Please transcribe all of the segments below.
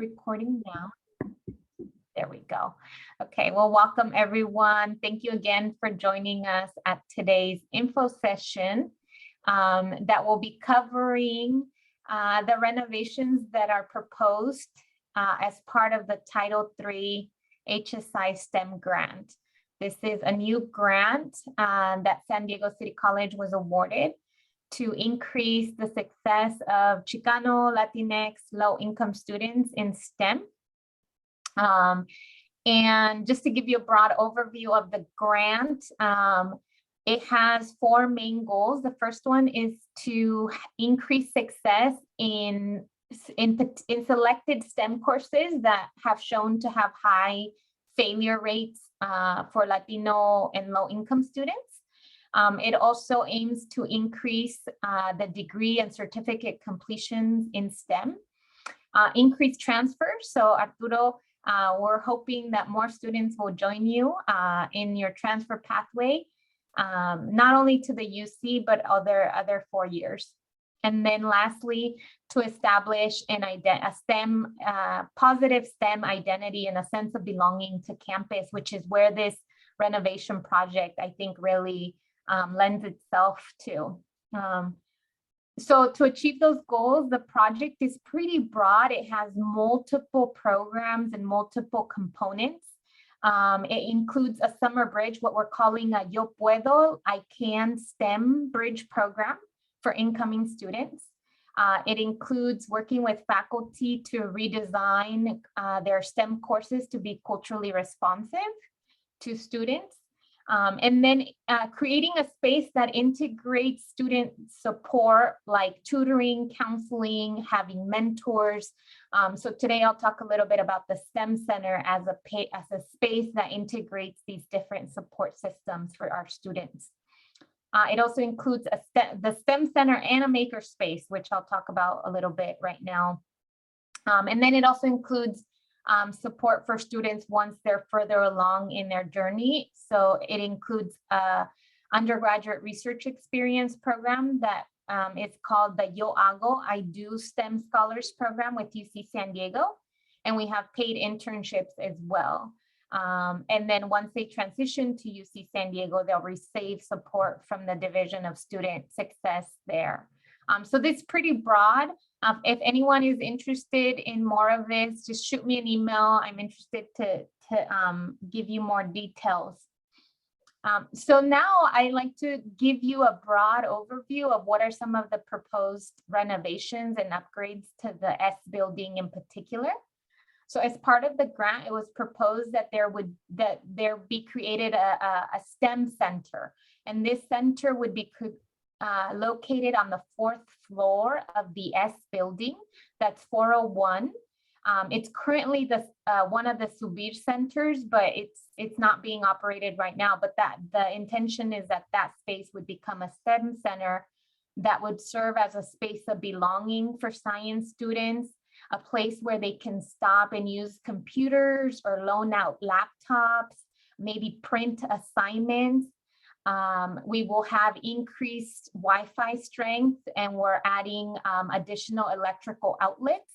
Recording now. There we go. Okay, well, welcome everyone. Thank you again for joining us at today's info session that will be covering the renovations that are proposed as part of the Title III HSI STEM grant. This is a new grant that San Diego City College was awarded to increase the success of Chicano, Latinx, low-income students in STEM. And just to give you a broad overview of the grant, it has four main goals. The first one is to increase success in selected STEM courses that have shown to have high failure rates for Latino and low-income students. It also aims to increase the degree and certificate completions in STEM, increase transfers. So Arturo, we're hoping that more students will join you in your transfer pathway, not only to the UC, but other 4 years. And then lastly, to establish a STEM, positive STEM identity and a sense of belonging to campus, which is where this renovation project, I think, really lends itself to. So to achieve those goals, the project is pretty broad. It has multiple programs and multiple components. It includes a summer bridge, what we're calling a Yo Puedo, I Can STEM bridge program for incoming students. It includes working with faculty to redesign their STEM courses to be culturally responsive to students. And then creating a space that integrates student support like tutoring, counseling, having mentors. So today I'll talk a little bit about the STEM Center as a space that integrates these different support systems for our students. It also includes the STEM Center and a maker space, which I'll talk about a little bit right now. And then it also includes support for students once they're further along in their journey. So it includes a undergraduate research experience program that is called the Yo Hago, I Do STEM Scholars Program with UC San Diego. And we have paid internships as well. And then once they transition to UC San Diego, they'll receive support from the Division of Student Success there. So this is pretty broad. If anyone is interested in more of this, just shoot me an email. I'm interested to give you more details. So now I'd like to give you a broad overview of what are some of the proposed renovations and upgrades to the S building in particular. So as part of the grant, it was proposed that there be created a STEM center, and this center would be located on the 4th floor of the S building. That's 401. It's currently one of the Subir centers, but it's not being operated right now. But the intention is that space would become a STEM center that would serve as a space of belonging for science students, a place where they can stop and use computers or loan out laptops, maybe print assignments. We will have increased Wi-Fi strength, and we're adding additional electrical outlets,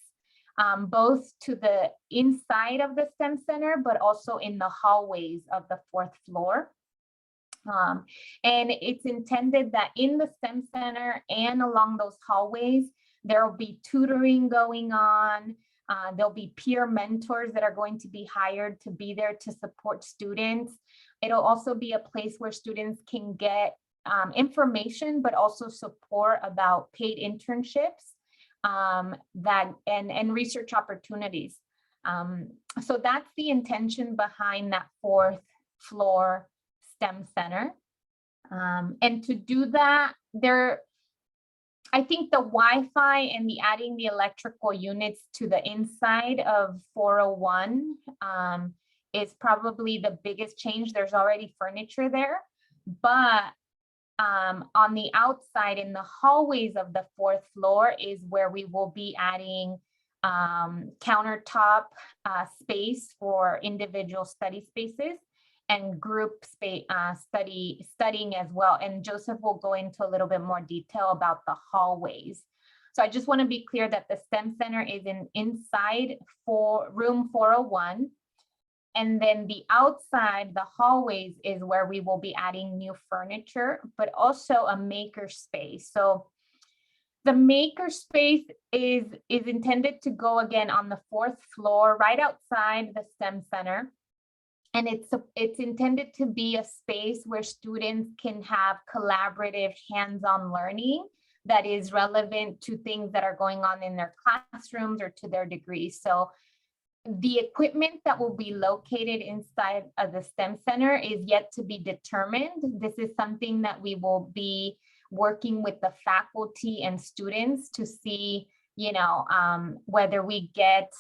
both to the inside of the STEM Center, but also in the hallways of the 4th floor. And it's intended that in the STEM Center and along those hallways, there will be tutoring going on. There'll be peer mentors that are going to be hired to be there to support students. It'll also be a place where students can get information, but also support about paid internships and research opportunities. So that's the intention behind that 4th floor STEM Center. And to do that, I think the Wi-Fi and adding the electrical units to the inside of 401 is probably the biggest change. There's already furniture there, but on the outside in the hallways of the 4th floor is where we will be adding countertop space for individual study spaces and group space studying as well. And Joseph will go into a little bit more detail about the hallways. So I just want to be clear that the STEM Center is inside for room 401. And then the outside, the hallways, is where we will be adding new furniture, but also a maker space. So the maker space is intended to go again on the 4th floor, right outside the STEM Center. And it's intended to be a space where students can have collaborative hands-on learning that is relevant to things that are going on in their classrooms or to their degrees. So the equipment that will be located inside of the STEM Center is yet to be determined. This is something that we will be working with the faculty and students to see, whether we get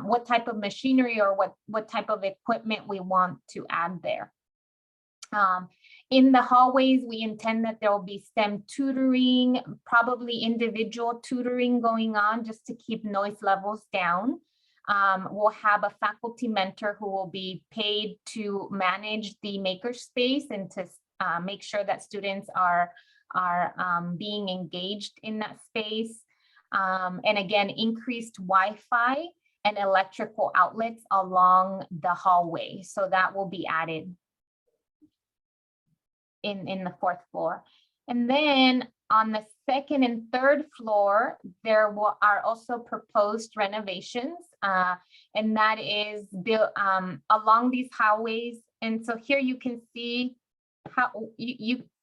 what type of machinery or what type of equipment we want to add there. In the hallways, we intend that there will be STEM tutoring, probably individual tutoring going on just to keep noise levels down. We'll have a faculty mentor who will be paid to manage the makerspace and to make sure that students are being engaged in that space. And again, increased Wi-Fi and electrical outlets along the hallway. So that will be added in the 4th floor. And then on the 2nd and 3rd floor, there are also proposed renovations, and that is built along these hallways. And so here you can see how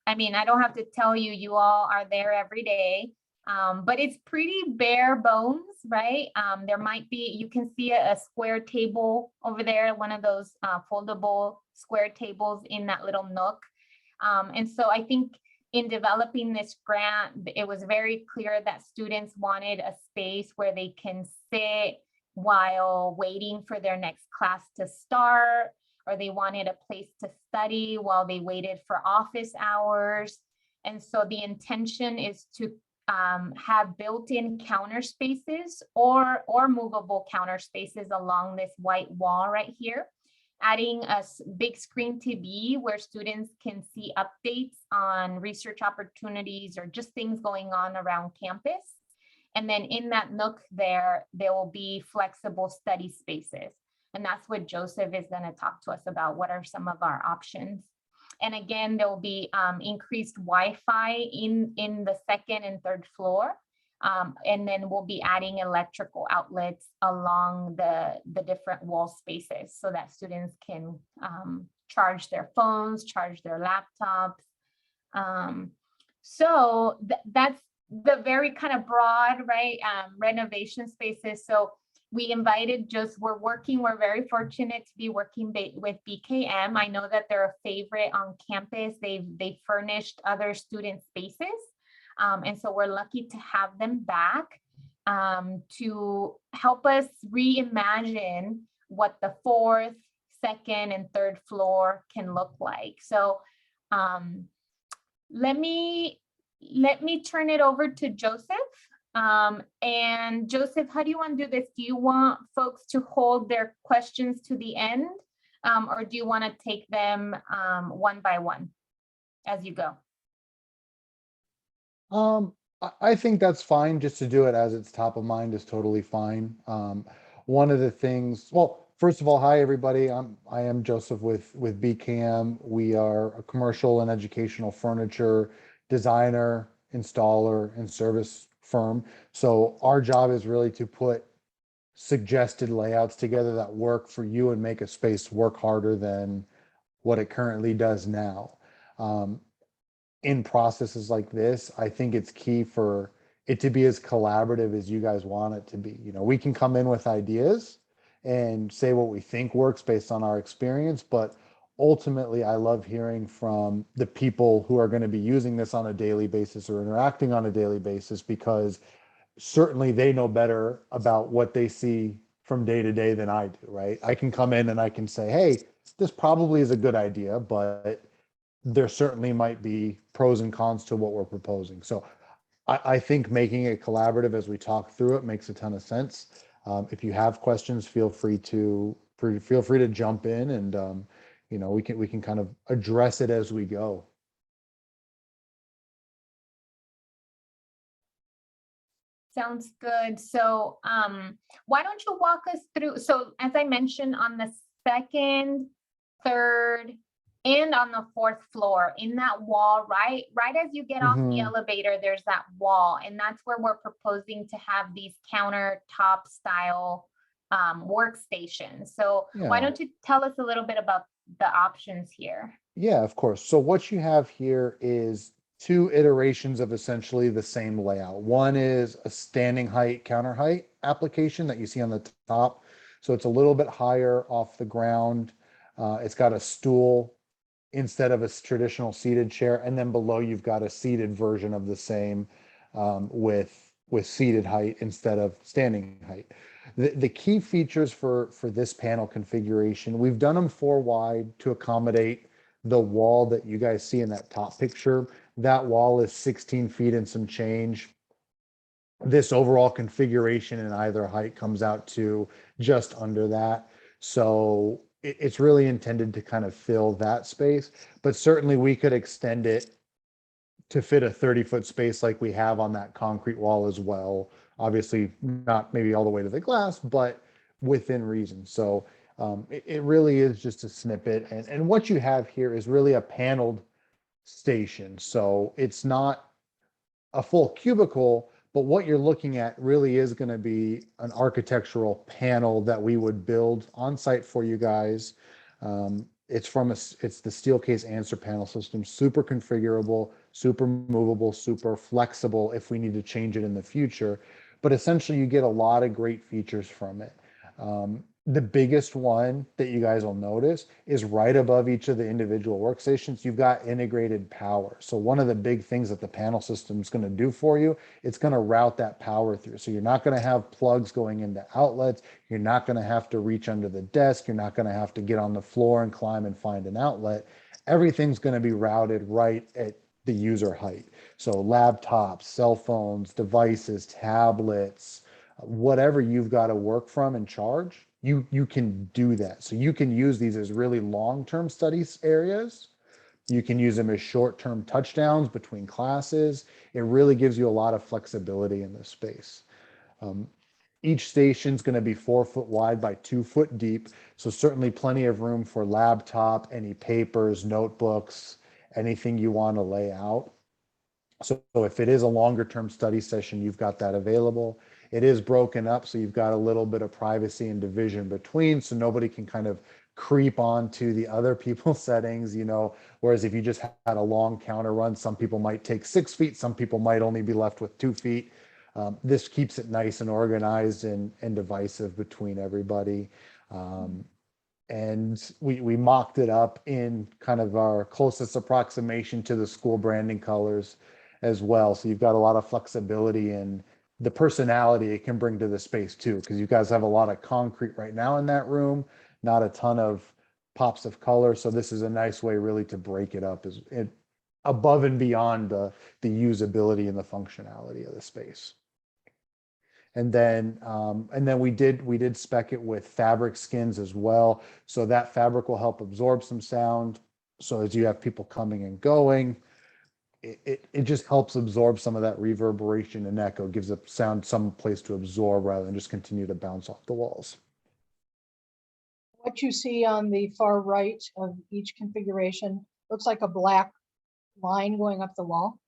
I mean, I don't have to tell you, you all are there every day, but it's pretty bare bones, right? There might be, you can see a square table over there, one of those foldable square tables in that little nook. And so I think in developing this grant, it was very clear that students wanted a space where they can sit while waiting for their next class to start, or they wanted a place to study while they waited for office hours. And so the intention is to have built-in counter spaces or movable counter spaces along this white wall right here, adding a big screen TV where students can see updates on research opportunities or just things going on around campus. And then in that nook there will be flexible study spaces. And that's what Joseph is going to talk to us about. What are some of our options? And again, there will be increased Wi-Fi in the 2nd and 3rd floor. And then we'll be adding electrical outlets along the different wall spaces so that students can charge their phones, charge their laptops. So that's the very kind of broad, right, renovation spaces. So we invited we're very fortunate to be working with BKM. I know that they're a favorite on campus. They've furnished other student spaces. And so we're lucky to have them back to help us reimagine what the 4th, 2nd, and 3rd floor can look like. So let me turn it over to Joseph. And Joseph, how do you want to do this? Do you want folks to hold their questions to the end, or do you want to take them one by one as you go? I think that's fine. Just to do it as it's top of mind is totally fine. One of the things, well, first of all, hi everybody. I am Joseph with BKM. We are a commercial and educational furniture designer, installer, and service firm. So our job is really to put suggested layouts together that work for you and make a space work harder than what it currently does now. In processes like this, I think it's key for it to be as collaborative as you guys want it to be. We can come in with ideas and say what we think works based on our experience, but ultimately I love hearing from the people who are going to be using this on a daily basis or interacting on a daily basis, because certainly they know better about what they see from day to day than I do, right? I can come in and I can say, hey, this probably is a good idea, but there certainly might be pros and cons to what we're proposing. So I think making it collaborative as we talk through it makes a ton of sense. If you have questions, feel free to jump in, and we can kind of address it as we go. Sounds good. So, why don't you walk us through? So, as I mentioned, on the second, third, and on the fourth floor, in that wall, right as you get off the Mhm. elevator, there's that wall, and that's where we're proposing to have these countertop style workstations. So, why Yeah. don't you tell us a little bit about the options here? Yeah, of course. So what you have here is two iterations of essentially the same layout. One is a standing height, counter height application that you see on the top. So it's a little bit higher off the ground. It's got a stool instead of a traditional seated chair, and then below you've got a seated version of the same with seated height instead of standing height. The key features for this panel configuration, we've done them 4 wide to accommodate the wall that you guys see in that top picture. That wall is 16 feet and some change. This overall configuration in either height comes out to just under that. So it's really intended to kind of fill that space, but certainly we could extend it to fit a 30-foot space like we have on that concrete wall as well. Obviously, not maybe all the way to the glass, but within reason. So it really is just a snippet. And what you have here is really a paneled station. So it's not a full cubicle, but what you're looking at really is going to be an architectural panel that we would build on site for you guys. It's the Steelcase answer panel system, super configurable, super movable, super flexible if we need to change it in the future. But essentially, you get a lot of great features from it. The biggest one that you guys will notice is right above each of the individual workstations, you've got integrated power. So one of the big things that the panel system is going to do for you, it's going to route that power through. So you're not going to have plugs going into outlets. You're not going to have to reach under the desk. You're not going to have to get on the floor and climb and find an outlet. Everything's going to be routed right at the user height. So laptops, cell phones, devices, tablets, whatever you've got to work from and charge, you can do that. So you can use these as really long-term studies areas. You can use them as short-term touchdowns between classes. It really gives you a lot of flexibility in this space. Um, each station's going to be 4 foot wide by 2 foot deep. So certainly plenty of room for laptop, any papers, notebooks, anything you want to lay out. So if it is a longer term study session, you've got that available. It is broken up, so you've got a little bit of privacy and division between, so nobody can kind of creep onto the other people's settings, whereas if you just had a long counter run, some people might take 6 feet, some people might only be left with 2 feet. This keeps it nice and organized and divisive between everybody. And we mocked it up in kind of our closest approximation to the school branding colors as well. So you've got a lot of flexibility in the personality it can bring to the space too, because you guys have a lot of concrete right now in that room, not a ton of pops of color. So this is a nice way really to break it up as it above and beyond the usability and the functionality of the space. And then we did spec it with fabric skins as well. So that fabric will help absorb some sound. So as you have people coming and going, it just helps absorb some of that reverberation and echo, gives the sound some place to absorb rather than just continue to bounce off the walls. What you see on the far right of each configuration looks like a black line going up the wall.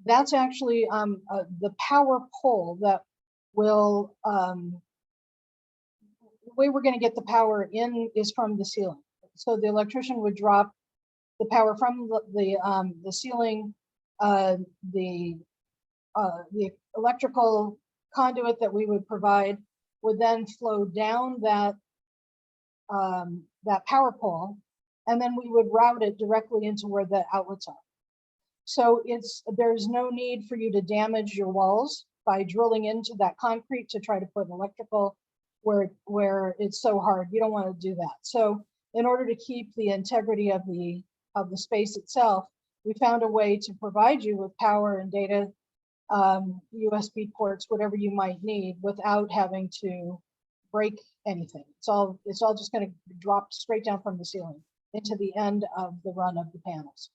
That's actually the power pole that will, the way we're going to get the power in is from the ceiling. So the electrician would drop the power from the ceiling, the electrical conduit that we would provide would then flow down that power pole, and then we would route it directly into where the outlets are. So there's no need for you to damage your walls by drilling into that concrete to try to put electrical where it's so hard. You don't want to do that. So in order to keep the integrity of the space itself, we found a way to provide you with power and data, USB ports, whatever you might need, without having to break anything. It's all just going to drop straight down from the ceiling into the end of the run of the panels.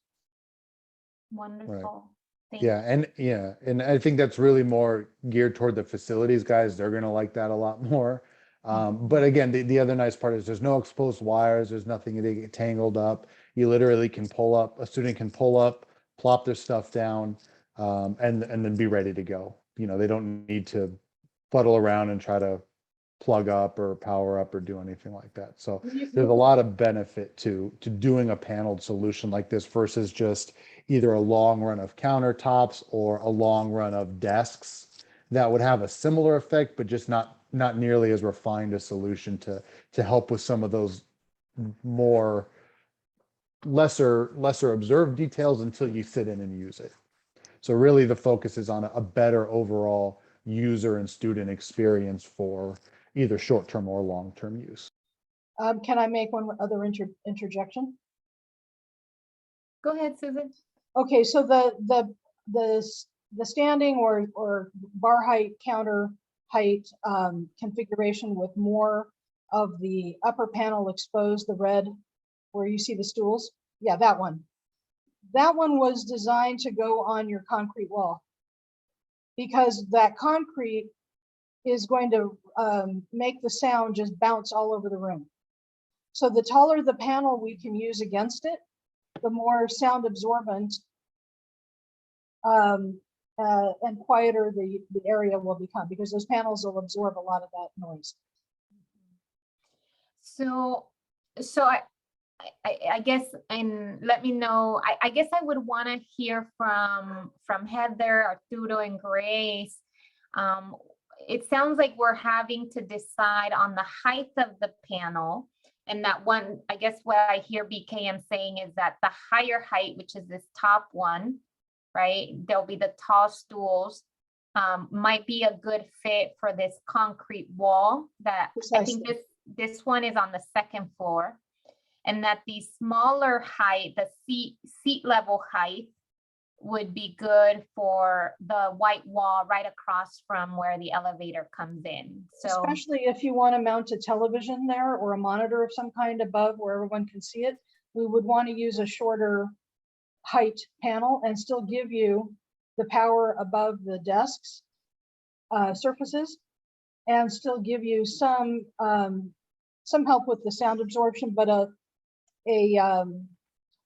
Wonderful. Thank and I think that's really more geared toward the facilities guys. They're gonna like that a lot more. But again, the other nice part is there's no exposed wires, there's nothing to get tangled up. You literally can pull up, a student can pull up, plop their stuff down, and then be ready to go. You know, they don't need to fuddle around and try to plug up or power up or do anything like that. So there's a lot of benefit to doing a paneled solution like this versus just either a long run of countertops or a long run of desks that would have a similar effect, but just not nearly as refined a solution to help with some of those more lesser observed details until you sit in and use it. So really the focus is on a better overall user and student experience for either short-term or long-term use. Can I make one other interjection? Go ahead, Susan. Okay, so the standing or bar height, counter height configuration with more of the upper panel exposed, the red where you see the stools. Yeah, that one. That one was designed to go on your concrete wall because that concrete is going to make the sound just bounce all over the room. So the taller the panel we can use against it, the more sound absorbent and quieter the area will become because those panels will absorb a lot of that noise. So I guess, and let me know, I guess I would want to hear from Heather, Arturo, and Grace. It sounds like we're having to decide on the height of the panel. And that one, I guess what I hear BKM saying is that the higher height, which is this top one, right? There'll be the tall stools, might be a good fit for this concrete wall that I think this one is on the second floor. And that the smaller height, the seat level height would be good for the white wall right across from where the elevator comes in. So especially if you want to mount a television there or a monitor of some kind above where everyone can see it, we would want to use a shorter height panel and still give you the power above the desks surfaces and still give you some help with the sound absorption, but a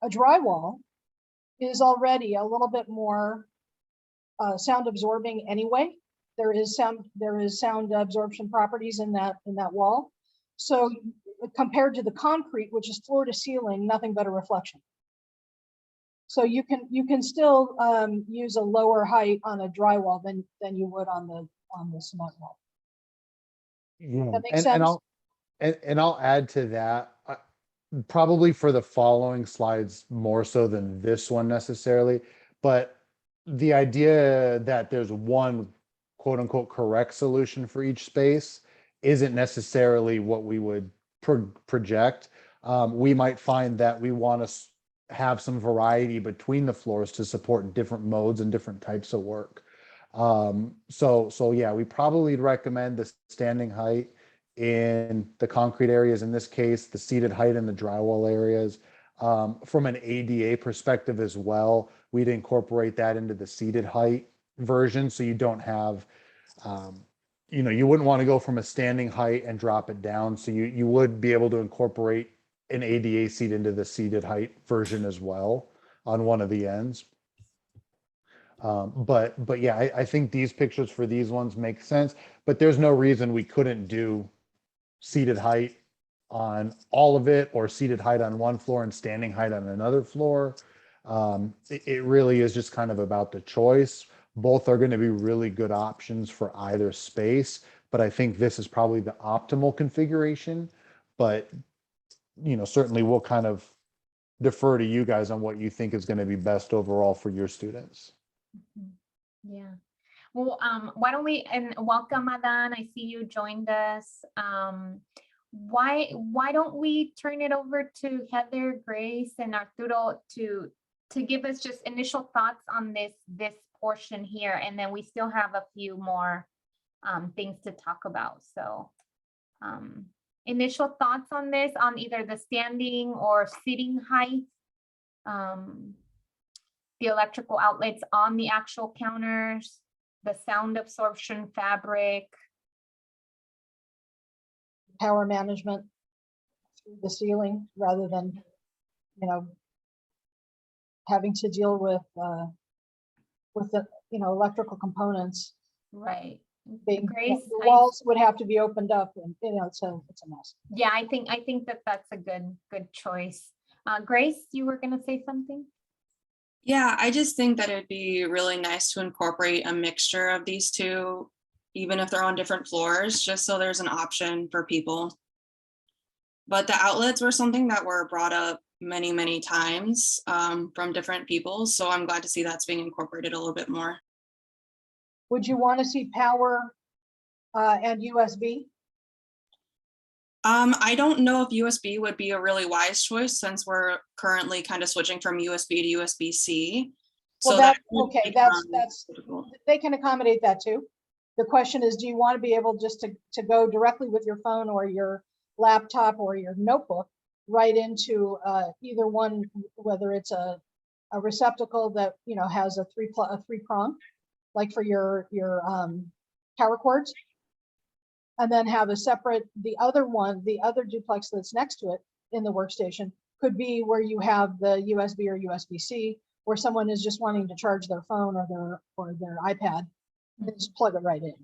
drywall is already a little bit more sound absorbing anyway. There is sound absorption properties in that wall. So compared to the concrete, which is floor to ceiling, nothing but a reflection. So you can still use a lower height on a drywall than you would on the cement wall. Yeah, That makes sense? and I'll add to that. Probably for the following slides more so than this one necessarily, but the idea that there's one quote unquote correct solution for each space isn't necessarily what we would project. We might find that we want to have some variety between the floors to support different modes and different types of work. So yeah, we probably recommend the standing height in the concrete areas, in this case, the seated height in the drywall areas. From an ADA perspective as well, we'd incorporate that into the seated height version. So you don't have, you wouldn't want to go from a standing height and drop it down. So you would be able to incorporate an ADA seat into the seated height version as well on one of the ends. But yeah, I think these pictures for these ones make sense, but there's no reason we couldn't do seated height on all of it or seated height on one floor and standing height on another floor. It really is just kind of about the choice. Both are going to be really good options for either space, but I think this is probably the optimal configuration. But certainly we'll kind of defer to you guys on what you think is going to be best overall for your students. Yeah. Well, why don't we, and welcome, Adan, I see you joined us. Why don't we turn it over to Heather, Grace, and Arturo to give us just initial thoughts on this portion here, and then we still have a few more things to talk about. So initial thoughts on this, on either the standing or sitting height. the electrical outlets on the actual counters, the sound absorption fabric. Power management through the ceiling rather than, you know, having to deal with the, you know, electrical components. Right. Being, Grace, the walls would have to be opened up and, you know, it's a mess. yeah, I think that that's a good choice. Grace, you were gonna say something? Yeah, I just think that it'd be really nice to incorporate a mixture of these two, even if they're on different floors, just so there's an option for people. But the outlets were something that were brought up many, many times from different people. So I'm glad to see that's being incorporated a little bit more. Would you want to see power and USB? I don't know if USB would be a really wise choice since we're currently kind of switching from USB to USB-C. Well, So that could okay, become that's, difficult. they can accommodate that too. The question is, do you want to be able just to go directly with your phone or your laptop or your notebook right into either one, whether it's a receptacle that, you know, has a three prong, like for your power cords, and then have a separate, the other duplex that's next to it in the workstation could be where you have the USB or USB-C, where someone is just wanting to charge their phone or their iPad, and just plug it right in.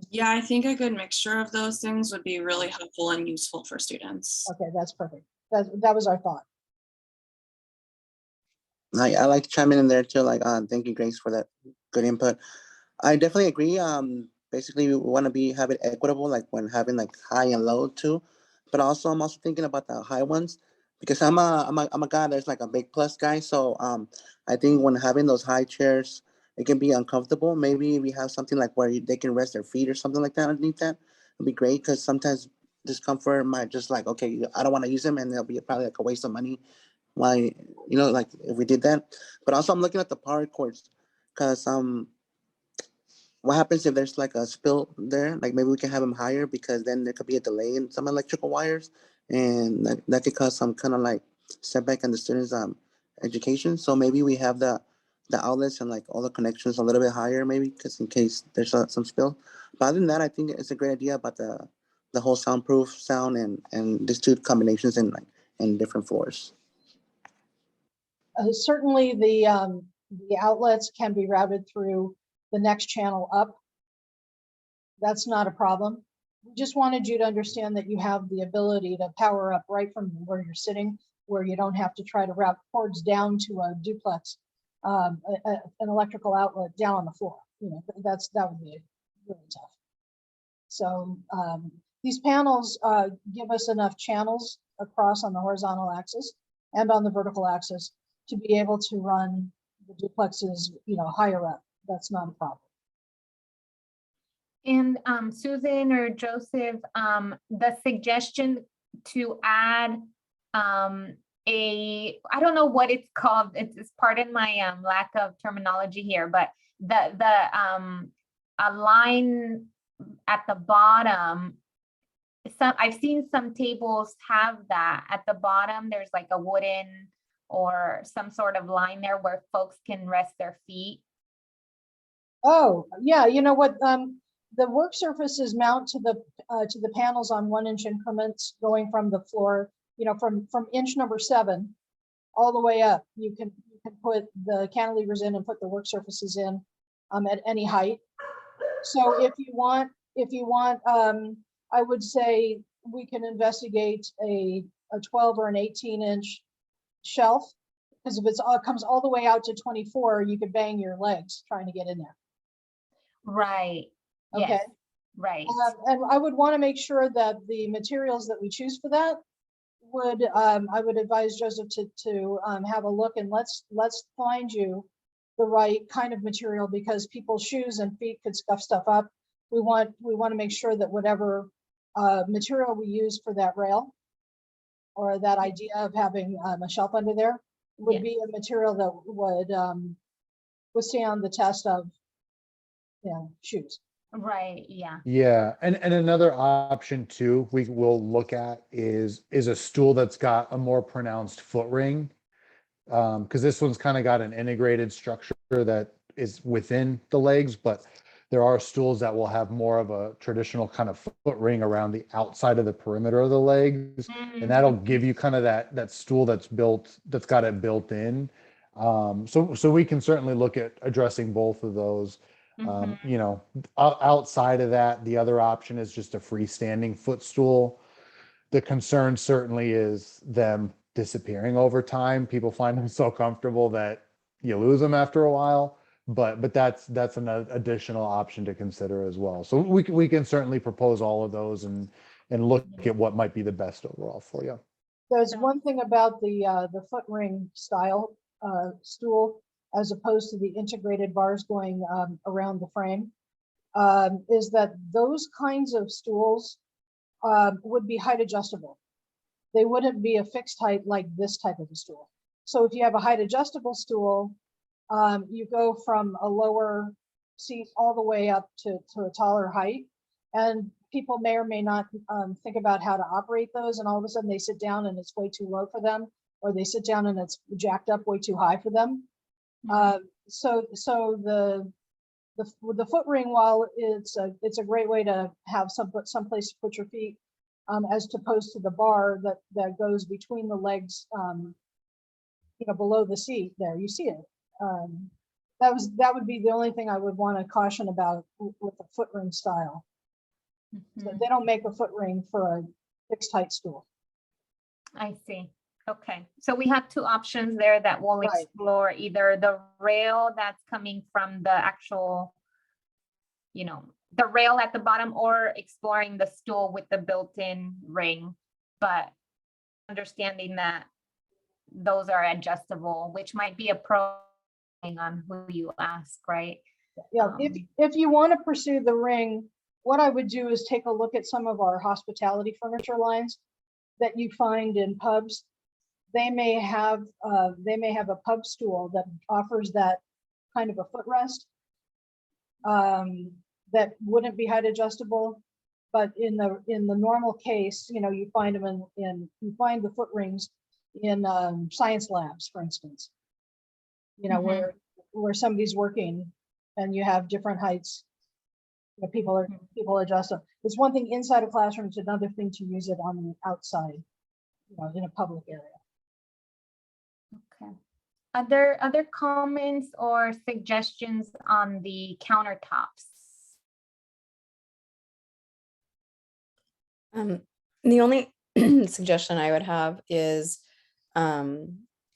Yeah, I think a good mixture of those things would be really helpful and useful for students. Okay, that's perfect. That was our thought. I like to chime in there too. Like, thank you, Grace, for that good input. I definitely agree. Basically, we want to have it equitable, like when having like high and low too. But also, I'm also thinking about the high ones because I'm a guy that's like a big plus guy. So I think when having those high chairs, it can be uncomfortable. Maybe we have something like where they can rest their feet or something like that underneath that. It'd be great because sometimes discomfort might just like, okay, I don't want to use them, and it'll be probably like a waste of money. Why, you know, like if we did that. But also, I'm looking at the power cords because what happens if there's like a spill there? Like maybe we can have them higher because then there could be a delay in some electrical wires, and that could cause some kind of like setback in the students' education. So maybe we have the outlets and like all the connections a little bit higher, maybe because in case there's some spill. But other than that, I think it's a great idea about the whole soundproof sound and these two combinations in different floors. Certainly the outlets can be routed through the next channel up. That's not a problem. We just wanted you to understand that you have the ability to power up right from where you're sitting, where you don't have to try to route cords down to a duplex, an electrical outlet down on the floor. You know, that would be really tough. So these panels give us enough channels across on the horizontal axis and on the vertical axis to be able to run the duplexes, you know, higher up. That's not a problem. And Susan or Joseph, the suggestion to add I don't know what it's called. It's pardon my lack of terminology here, but a line at the bottom. I've seen some tables have that at the bottom. There's like a wooden or some sort of line there where folks can rest their feet. Oh, yeah, you know what? The work surfaces mount to the panels on 1-inch increments going from the floor, you know, from inch number 7 all the way up. You can put the cantilevers in and put the work surfaces in at any height. So if you want, I would say we can investigate a 12 or an 18-inch shelf, because if it comes all the way out to 24, you could bang your legs trying to get in there. Right. Okay. Yes. Right. And I would want to make sure that the materials that we choose for that I would advise Joseph to have a look, and let's find you the right kind of material, because people's shoes and feet could scuff stuff up. We want to make sure that whatever material we use for that rail, or that idea of having a shelf under there, would be a material that would withstand the test of, you know, shoes. Right. Yeah. Yeah, and another option too we will look at is a stool that's got a more pronounced foot ring. because this one's kind of got an integrated structure that is within the legs, but there are stools that will have more of a traditional kind of foot ring around the outside of the perimeter of the legs. And that'll give you kind of that stool that's got it built in. So we can certainly look at addressing both of those. Mhm. You know, outside of that, the other option is just a freestanding footstool. The concern certainly is them disappearing over time. People find them so comfortable that you lose them after a while. But that's an additional option to consider as well. So we can certainly propose all of those and look at what might be the best overall for you. There's one thing about the foot ring style stool, as opposed to the integrated bars going around the frame, is that those kinds of stools would be height adjustable. They wouldn't be a fixed height like this type of a stool. So if you have a height adjustable stool, you go from a lower seat all the way up to a taller height. And people may or may not think about how to operate those. And all of a sudden they sit down and it's way too low for them, or they sit down and it's jacked up way too high for them. So the foot ring, while it's a great way to have some place to put your feet, as opposed to the bar that goes between the legs, below the seat there, you see it. That would be the only thing I would want to caution about with the foot ring style. So they don't make a foot ring for a fixed height stool. I see. Okay, so we have two options there that we'll Right. explore, either the rail that's coming from the actual, the rail at the bottom, or exploring the stool with the built-in ring, but understanding that those are adjustable, which might be a pro depending on who you ask, right? Yeah, if you want to pursue the ring, what I would do is take a look at some of our hospitality furniture lines that you find in pubs. They may have a pub stool that offers that kind of a footrest that wouldn't be height adjustable. But in the normal case, you find them you find the foot rings in science labs, for instance. Mhm. where somebody's working and you have different heights. People adjust them. It's one thing inside a classroom, it's another thing to use it on the outside, in a public area. Okay. Other comments or suggestions on the countertops? The only suggestion I would have is,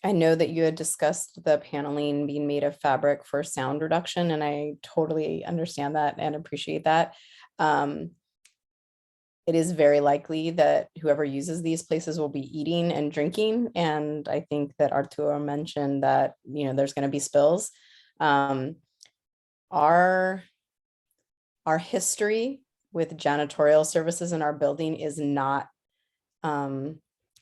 I know that you had discussed the paneling being made of fabric for sound reduction, and I totally understand that and appreciate that. It is very likely that whoever uses these places will be eating and drinking. And I think that Arturo mentioned that, there's going to be spills. Our history with janitorial services in our building is not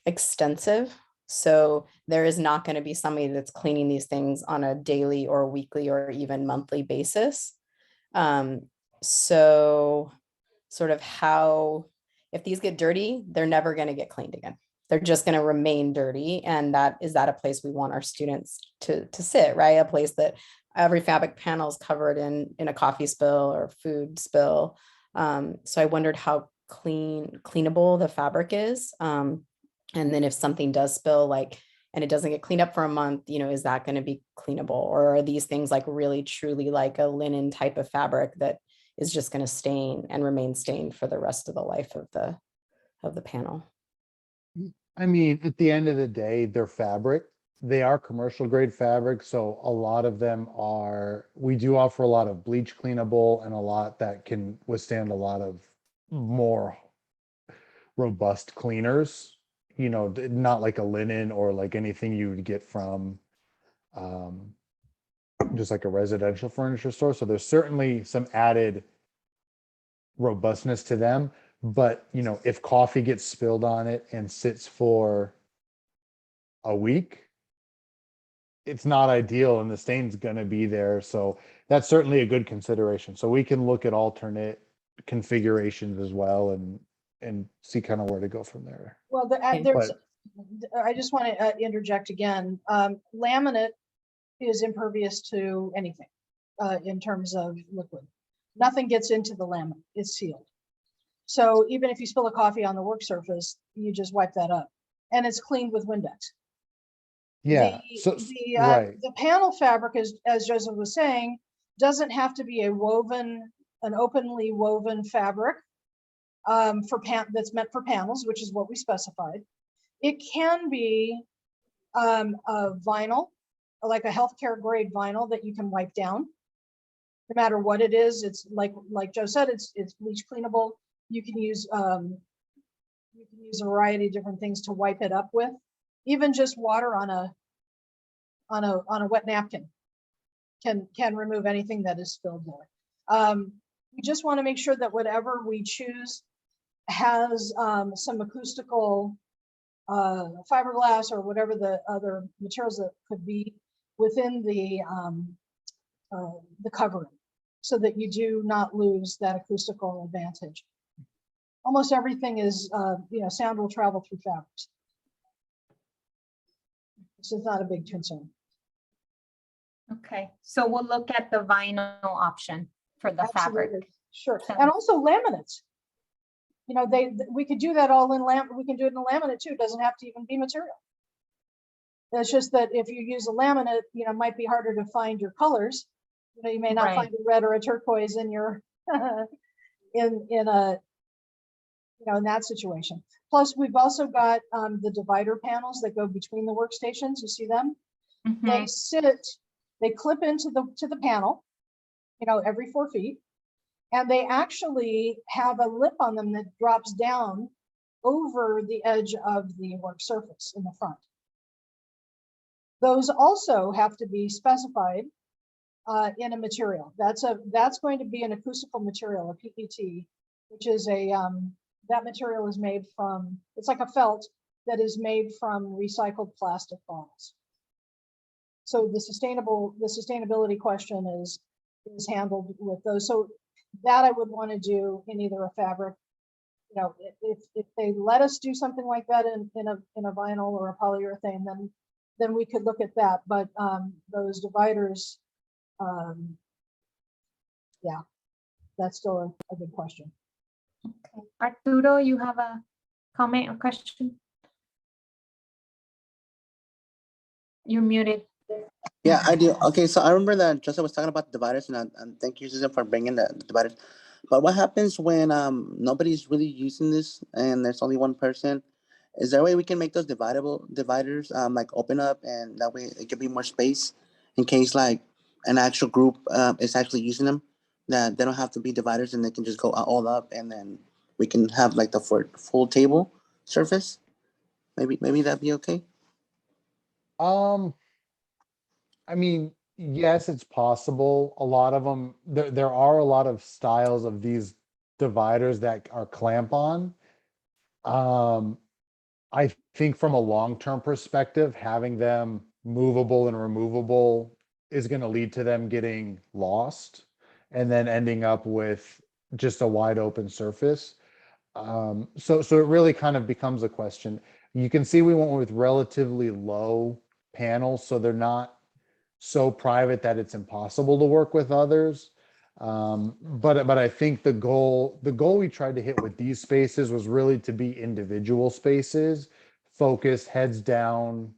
extensive. So there is not going to be somebody that's cleaning these things on a daily or weekly or even monthly basis. So sort of if these get dirty, they're never going to get cleaned again. They're just going to remain dirty. And is that a place we want our students to sit, right? A place that every fabric panel is covered in a coffee spill or food spill. So I wondered how cleanable the fabric is. And then if something does spill, and it doesn't get cleaned up for a month, is that going to be cleanable? Or are these things really truly like a linen type of fabric that is just going to stain and remain stained for the rest of the life of the panel? I mean, at the end of the day, they're fabric. They are commercial grade fabric. So a lot of them we do offer a lot of bleach cleanable and a lot that can withstand a lot of more robust cleaners, not like a linen or like anything you would get from just like a residential furniture store. So there's certainly some added robustness to them. But, if coffee gets spilled on it and sits for a week, it's not ideal and the stain's going to be there. So that's certainly a good consideration. So we can look at alternate configurations as well and see kind of where to go from there. Well, Okay. there's I just want to interject again. Laminate is impervious to anything in terms of liquid. Nothing gets into the laminate, it's sealed. So even if you spill a coffee on the work surface, you just wipe that up and it's cleaned with Windex. Yeah, right. The panel fabric, as Joseph was saying, doesn't have to be an openly woven fabric that's meant for panels, which is what we specified. It can be a vinyl, like a healthcare grade vinyl that you can wipe down. No matter what it is, it's like Joe said, it's bleach cleanable. You can use a variety of different things to wipe it up with. Even just water on a wet napkin can remove anything that is spilled there. We just want to make sure that whatever we choose has some acoustical fiberglass or whatever the other materials that could be within the covering, so that you do not lose that acoustical advantage. Almost everything is, sound will travel through fabrics. This is not a big concern. Okay, so we'll look at the vinyl option for the fabric. Absolutely. Sure. So- And also laminates. We could do that all in we can do it in a laminate too. It doesn't have to even be material. It's just that if you use a laminate, it might be harder to find your colors. You may not Right. find a red or a turquoise in your in that situation. Plus, we've also got the divider panels that go between the workstations. You see them? Mhm. They clip into the panel, every 4 feet. And they actually have a lip on them that drops down over the edge of the work surface in the front. Those also have to be specified in a material. That's going to be an acoustical material, a PET, which is that material is made from, it's like a felt that is made from recycled plastic bottles. So the sustainability question is handled with those. So that I would want to do in either a fabric, if they let us do something like that in a vinyl or a polyurethane, then we could look at that. But those dividers, yeah, that's still a good question. Okay. Arturo, you have a comment or question? You're muted. Yeah, I do. Okay, so I remember that Joseph was talking about the dividers, and thank you, Susan, for bringing the dividers. But what happens when nobody's really using this and there's only one person? Is there a way we can make those dividers like open up, and that way it could be more space in case like an actual group is actually using them, that they don't have to be dividers and they can just go all up, and then we can have like the full table surface. Maybe that'd be okay. I mean, yes, it's possible. A lot of them, there are a lot of styles of these dividers that are clamp on. I think from a long-term perspective, having them movable and removable is going to lead to them getting lost and then ending up with just a wide open surface. So it really kind of becomes a question. You can see we went with relatively low panels, so they're not so private that it's impossible to work with others. But I think the goal we tried to hit with these spaces was really to be individual spaces, focused, heads down,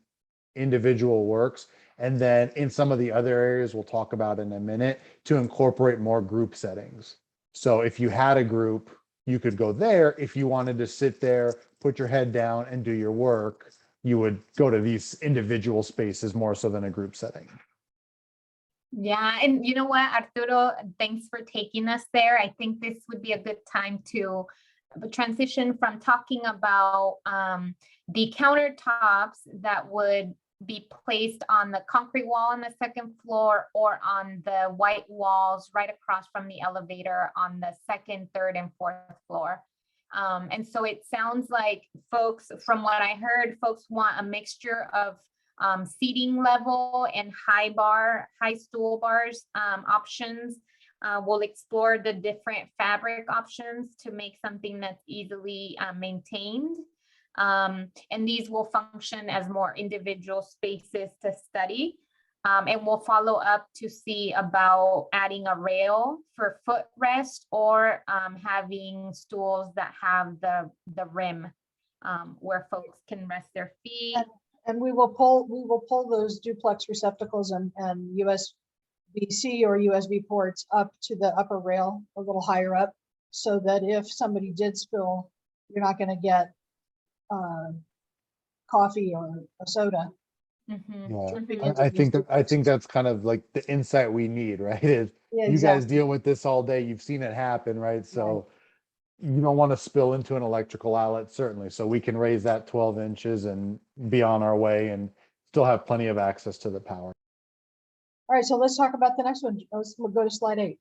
individual works. And then in some of the other areas we'll talk about in a minute, to incorporate more group settings. So if you had a group, you could go there. If you wanted to sit there, put your head down and do your work, you would go to these individual spaces more so than a group setting. Yeah, and you know what, Arturo, thanks for taking us there. I think this would be a good time to transition from talking about the countertops that would be placed on the concrete wall on the second floor or on the white walls right across from the elevator on the second, third, and fourth floor. And so it sounds like folks, from what I heard, folks want a mixture of seating level and high stool bars options. We'll explore the different fabric options to make something that's easily maintained. And these will function as more individual spaces to study. And we'll follow up to see about adding a rail for footrest or having stools that have the rim where folks can rest their feet. And we will pull those duplex receptacles and USB-C or USB ports up to the upper rail a little higher up, so that if somebody did spill, you're not going to get coffee or a soda. Mhm. Yeah, dripping Mhm. into I these think I think duplexes. that's kind of like the insight we need, right? Is Yeah, you guys exactly. deal with this all day, you've seen it happen, right? So you don't want to spill into an electrical outlet, certainly. So we can raise that 12 inches and be on our way and still have plenty of access to the power. All right, so let's talk about the next one. Let's go to slide 8.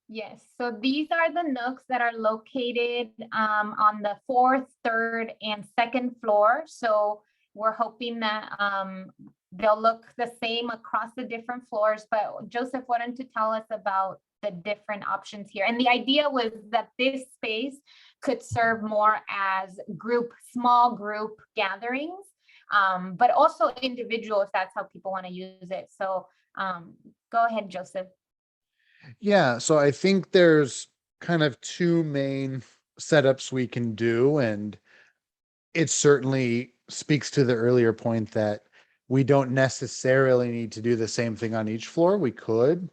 Yes, so these are the nooks that are located on the 4th, 3rd, and 2nd floor. So we're hoping that they'll look the same across the different floors. But Joseph, why don't you tell us about the different options here? And the idea was that this space could serve more as small group gatherings, but also individual if that's how people want to use it. So go ahead, Joseph. Yeah, so I think there's kind of two main setups we can do, and it certainly speaks to the earlier point that we don't necessarily need to do the same thing on each floor. We could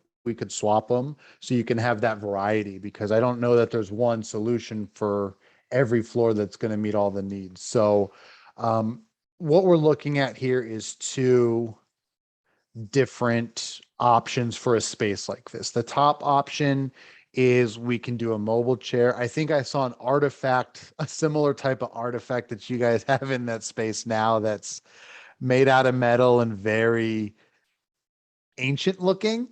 swap them so you can have that variety, because I don't know that there's one solution for every floor that's going to meet all the needs. So what we're looking at here is two different options for a space like this. The top option is we can do a mobile chair. I think I saw an artifact, a similar type of artifact that you guys have in that space now, that's made out of metal and very ancient looking.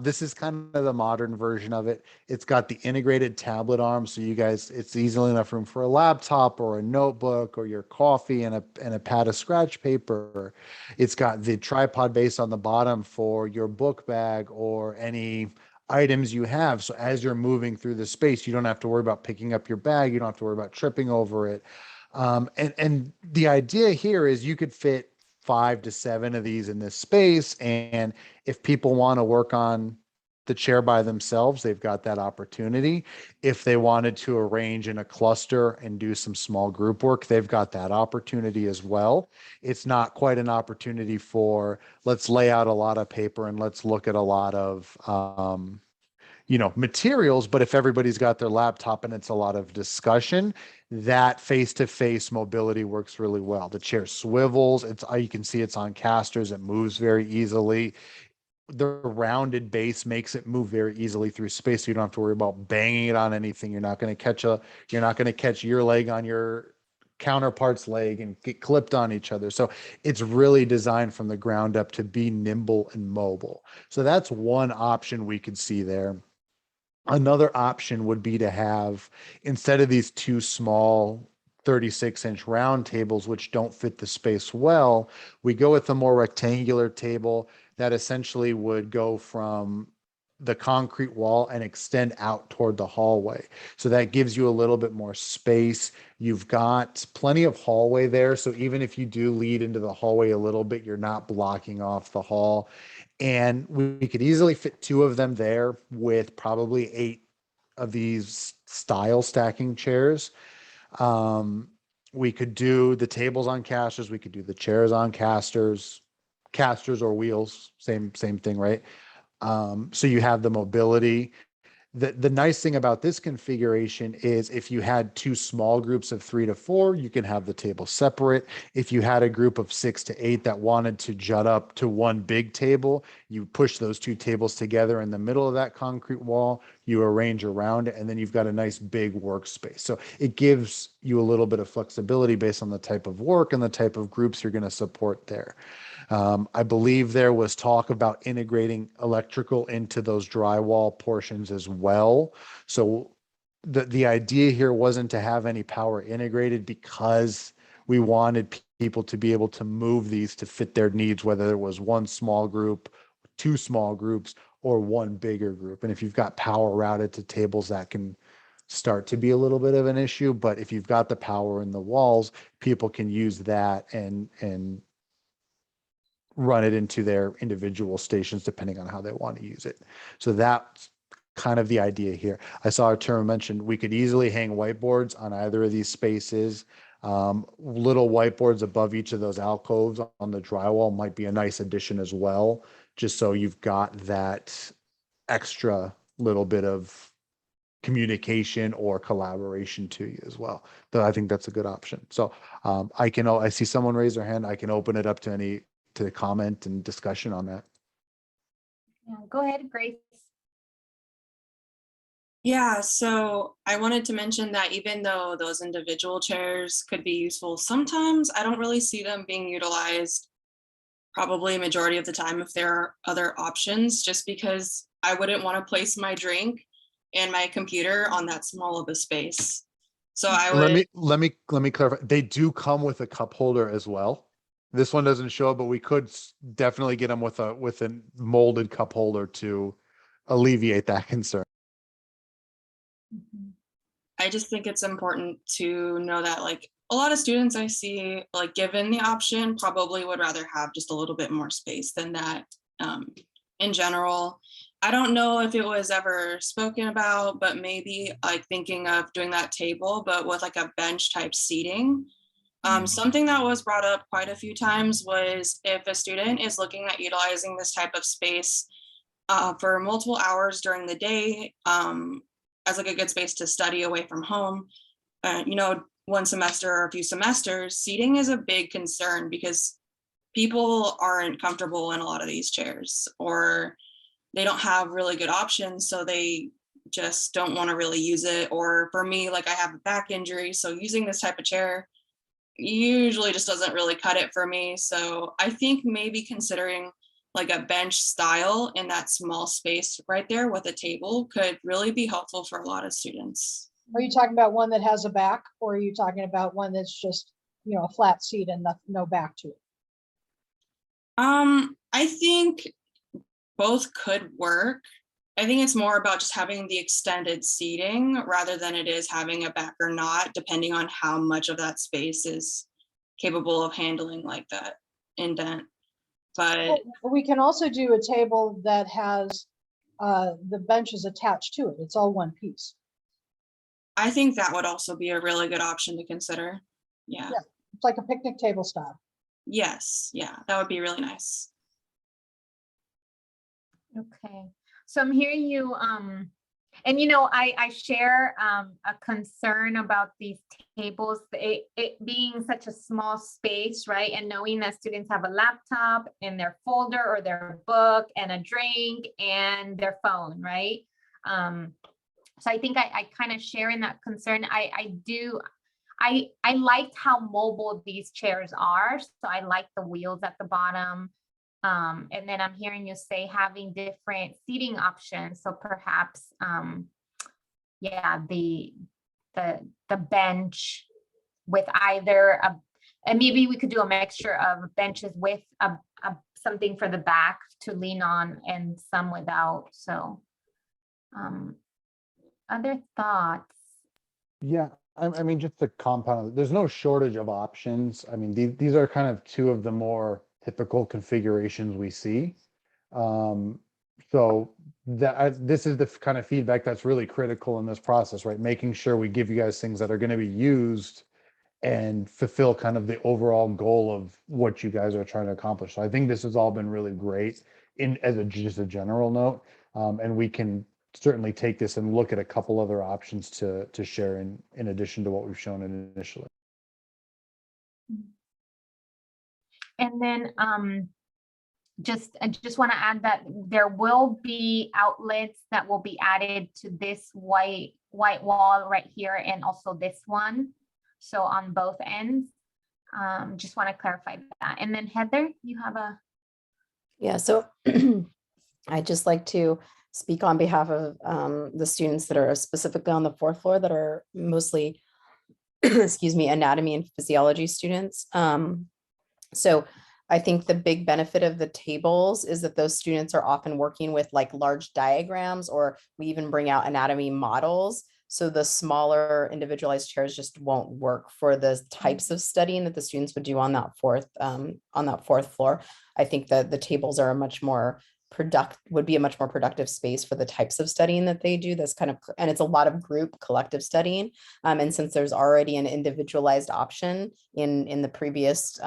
This is kind of the modern version of it. It's got the integrated tablet arm, so you guys, it's easily enough room for a laptop or a notebook or your coffee and a pad of scratch paper. It's got the tripod base on the bottom for your book bag or any items you have. So as you're moving through the space, you don't have to worry about picking up your bag. You don't have to worry about tripping over it. And the idea here is you could fit 5 to 7 of these in this space, and if people want to work on the chair by themselves, they've got that opportunity. If they wanted to arrange in a cluster and do some small group work, they've got that opportunity as well. It's not quite an opportunity for let's lay out a lot of paper and let's look at a lot of materials. But if everybody's got their laptop and it's a lot of discussion, that face-to-face mobility works really well. The chair swivels. You can see it's on casters. It moves very easily. The rounded base makes it move very easily through space. So you don't have to worry about banging it on anything. You're not going to catch your leg on your counterpart's leg and get clipped on each other. So it's really designed from the ground up to be nimble and mobile. So that's one option we could see there. Another option would be to have, instead of these two small 36-inch round tables, which don't fit the space well, we go with a more rectangular table that essentially would go from the concrete wall and extend out toward the hallway. So that gives you a little bit more space. You've got plenty of hallway there. So even if you do lead into the hallway a little bit, you're not blocking off the hall. And we could easily fit 2 of them there with probably 8 of these style stacking chairs. We could do the tables on casters. We could do the chairs on casters or wheels. Same thing, right? So you have the mobility. The nice thing about this configuration is if you had 2 small groups of 3 to 4, you can have the table separate. If you had a group of 6 to 8 that wanted to jut up to one big table, you push those 2 tables together in the middle of that concrete wall, you arrange around it, and then you've got a nice big workspace. So it gives you a little bit of flexibility based on the type of work and the type of groups you're going to support there. I believe there was talk about integrating electrical into those drywall portions as well. So the idea here wasn't to have any power integrated, because we wanted people to be able to move these to fit their needs, whether there was one small group, 2 small groups, or one bigger group. And if you've got power routed to tables that can start to be a little bit of an issue. But if you've got the power in the walls, people can use that and run it into their individual stations depending on how they want to use it. So that's kind of the idea here. I saw a term mentioned, we could easily hang whiteboards on either of these spaces. Little whiteboards above each of those alcoves on the drywall might be a nice addition as well, just so you've got that extra little bit of communication or collaboration to you as well. Though I think that's a good option. So I see someone raise their hand. I can open it up to comment and discussion on that. Yeah, go ahead, Grace. Yeah, so I wanted to mention that even though those individual chairs could be useful, sometimes I don't really see them being utilized probably a majority of the time if there are other options, just because I wouldn't want to place my drink and my computer on that small of a space. So I would, Let me clarify. They do come with a cup holder as well. This one doesn't show, but we could definitely get them with a molded cup holder to alleviate that concern. Mhm. I just think it's important to know that like a lot of students I see, like given the option, probably would rather have just a little bit more space than that. In general, I don't know if it was ever spoken about, but maybe like thinking of doing that table, but with like a bench type seating. Something that was brought up quite a few times was if a student is looking at utilizing this type of space for multiple hours during the day as like a good space to study away from home, one semester or a few semesters, seating is a big concern because people aren't comfortable in a lot of these chairs, or they don't have really good options, so they just don't want to really use it. Or for me, like I have a back injury, so using this type of chair usually just doesn't really cut it for me. So I think maybe considering like a bench style in that small space right there with a table could really be helpful for a lot of students. Are you talking about one that has a back, or are you talking about one that's just, a flat seat and no back to it? I think both could work. I think it's more about just having the extended seating rather than it is having a back or not, depending on how much of that space is capable of handling like that indent. But We can also do a table that has the benches attached to it. It's all one piece. I think that would also be a really good option to consider. Yeah. Yeah. It's like a picnic table style. Yes. Yeah, that would be really nice. Okay, so I'm hearing you, and I share a concern about these tables, it being such a small space, right? And knowing that students have a laptop and their folder or their book and a drink and their phone, right? So I think I kind of share in that concern. I liked how mobile these chairs are, so I like the wheels at the bottom. And then I'm hearing you say having different seating options. So perhaps, yeah, the bench with either and maybe we could do a mixture of benches with a something for the back to lean on and some without. So, other thoughts? Yeah, I mean, just to compound, there's no shortage of options. I mean, these are kind of two of the more typical configurations we see. So this is the kind of feedback that's really critical in this process, right? Making sure we give you guys things that are going to be used and fulfill kind of the overall goal of what you guys are trying to accomplish. So I think this has all been really great just a general note. And we can certainly take this and look at a couple other options to share in addition to what we've shown initially. And then I just want to add that there will be outlets that will be added to this white wall right here and also this one. So on both ends, just want to clarify that. And then Heather, you have a. Yeah, so I'd just like to speak on behalf of the students that are specifically on the fourth floor that are mostly, excuse me, anatomy and physiology students. So I think the big benefit of the tables is that those students are often working with like large diagrams, or we even bring out anatomy models. So the smaller individualized chairs just won't work for the types of studying that the students would do on that fourth floor. I think that the tables are a much more would be a much more productive space for the types of studying that they do. That's kind of, and it's a lot of group collective studying. And since there's already an individualized option in the previous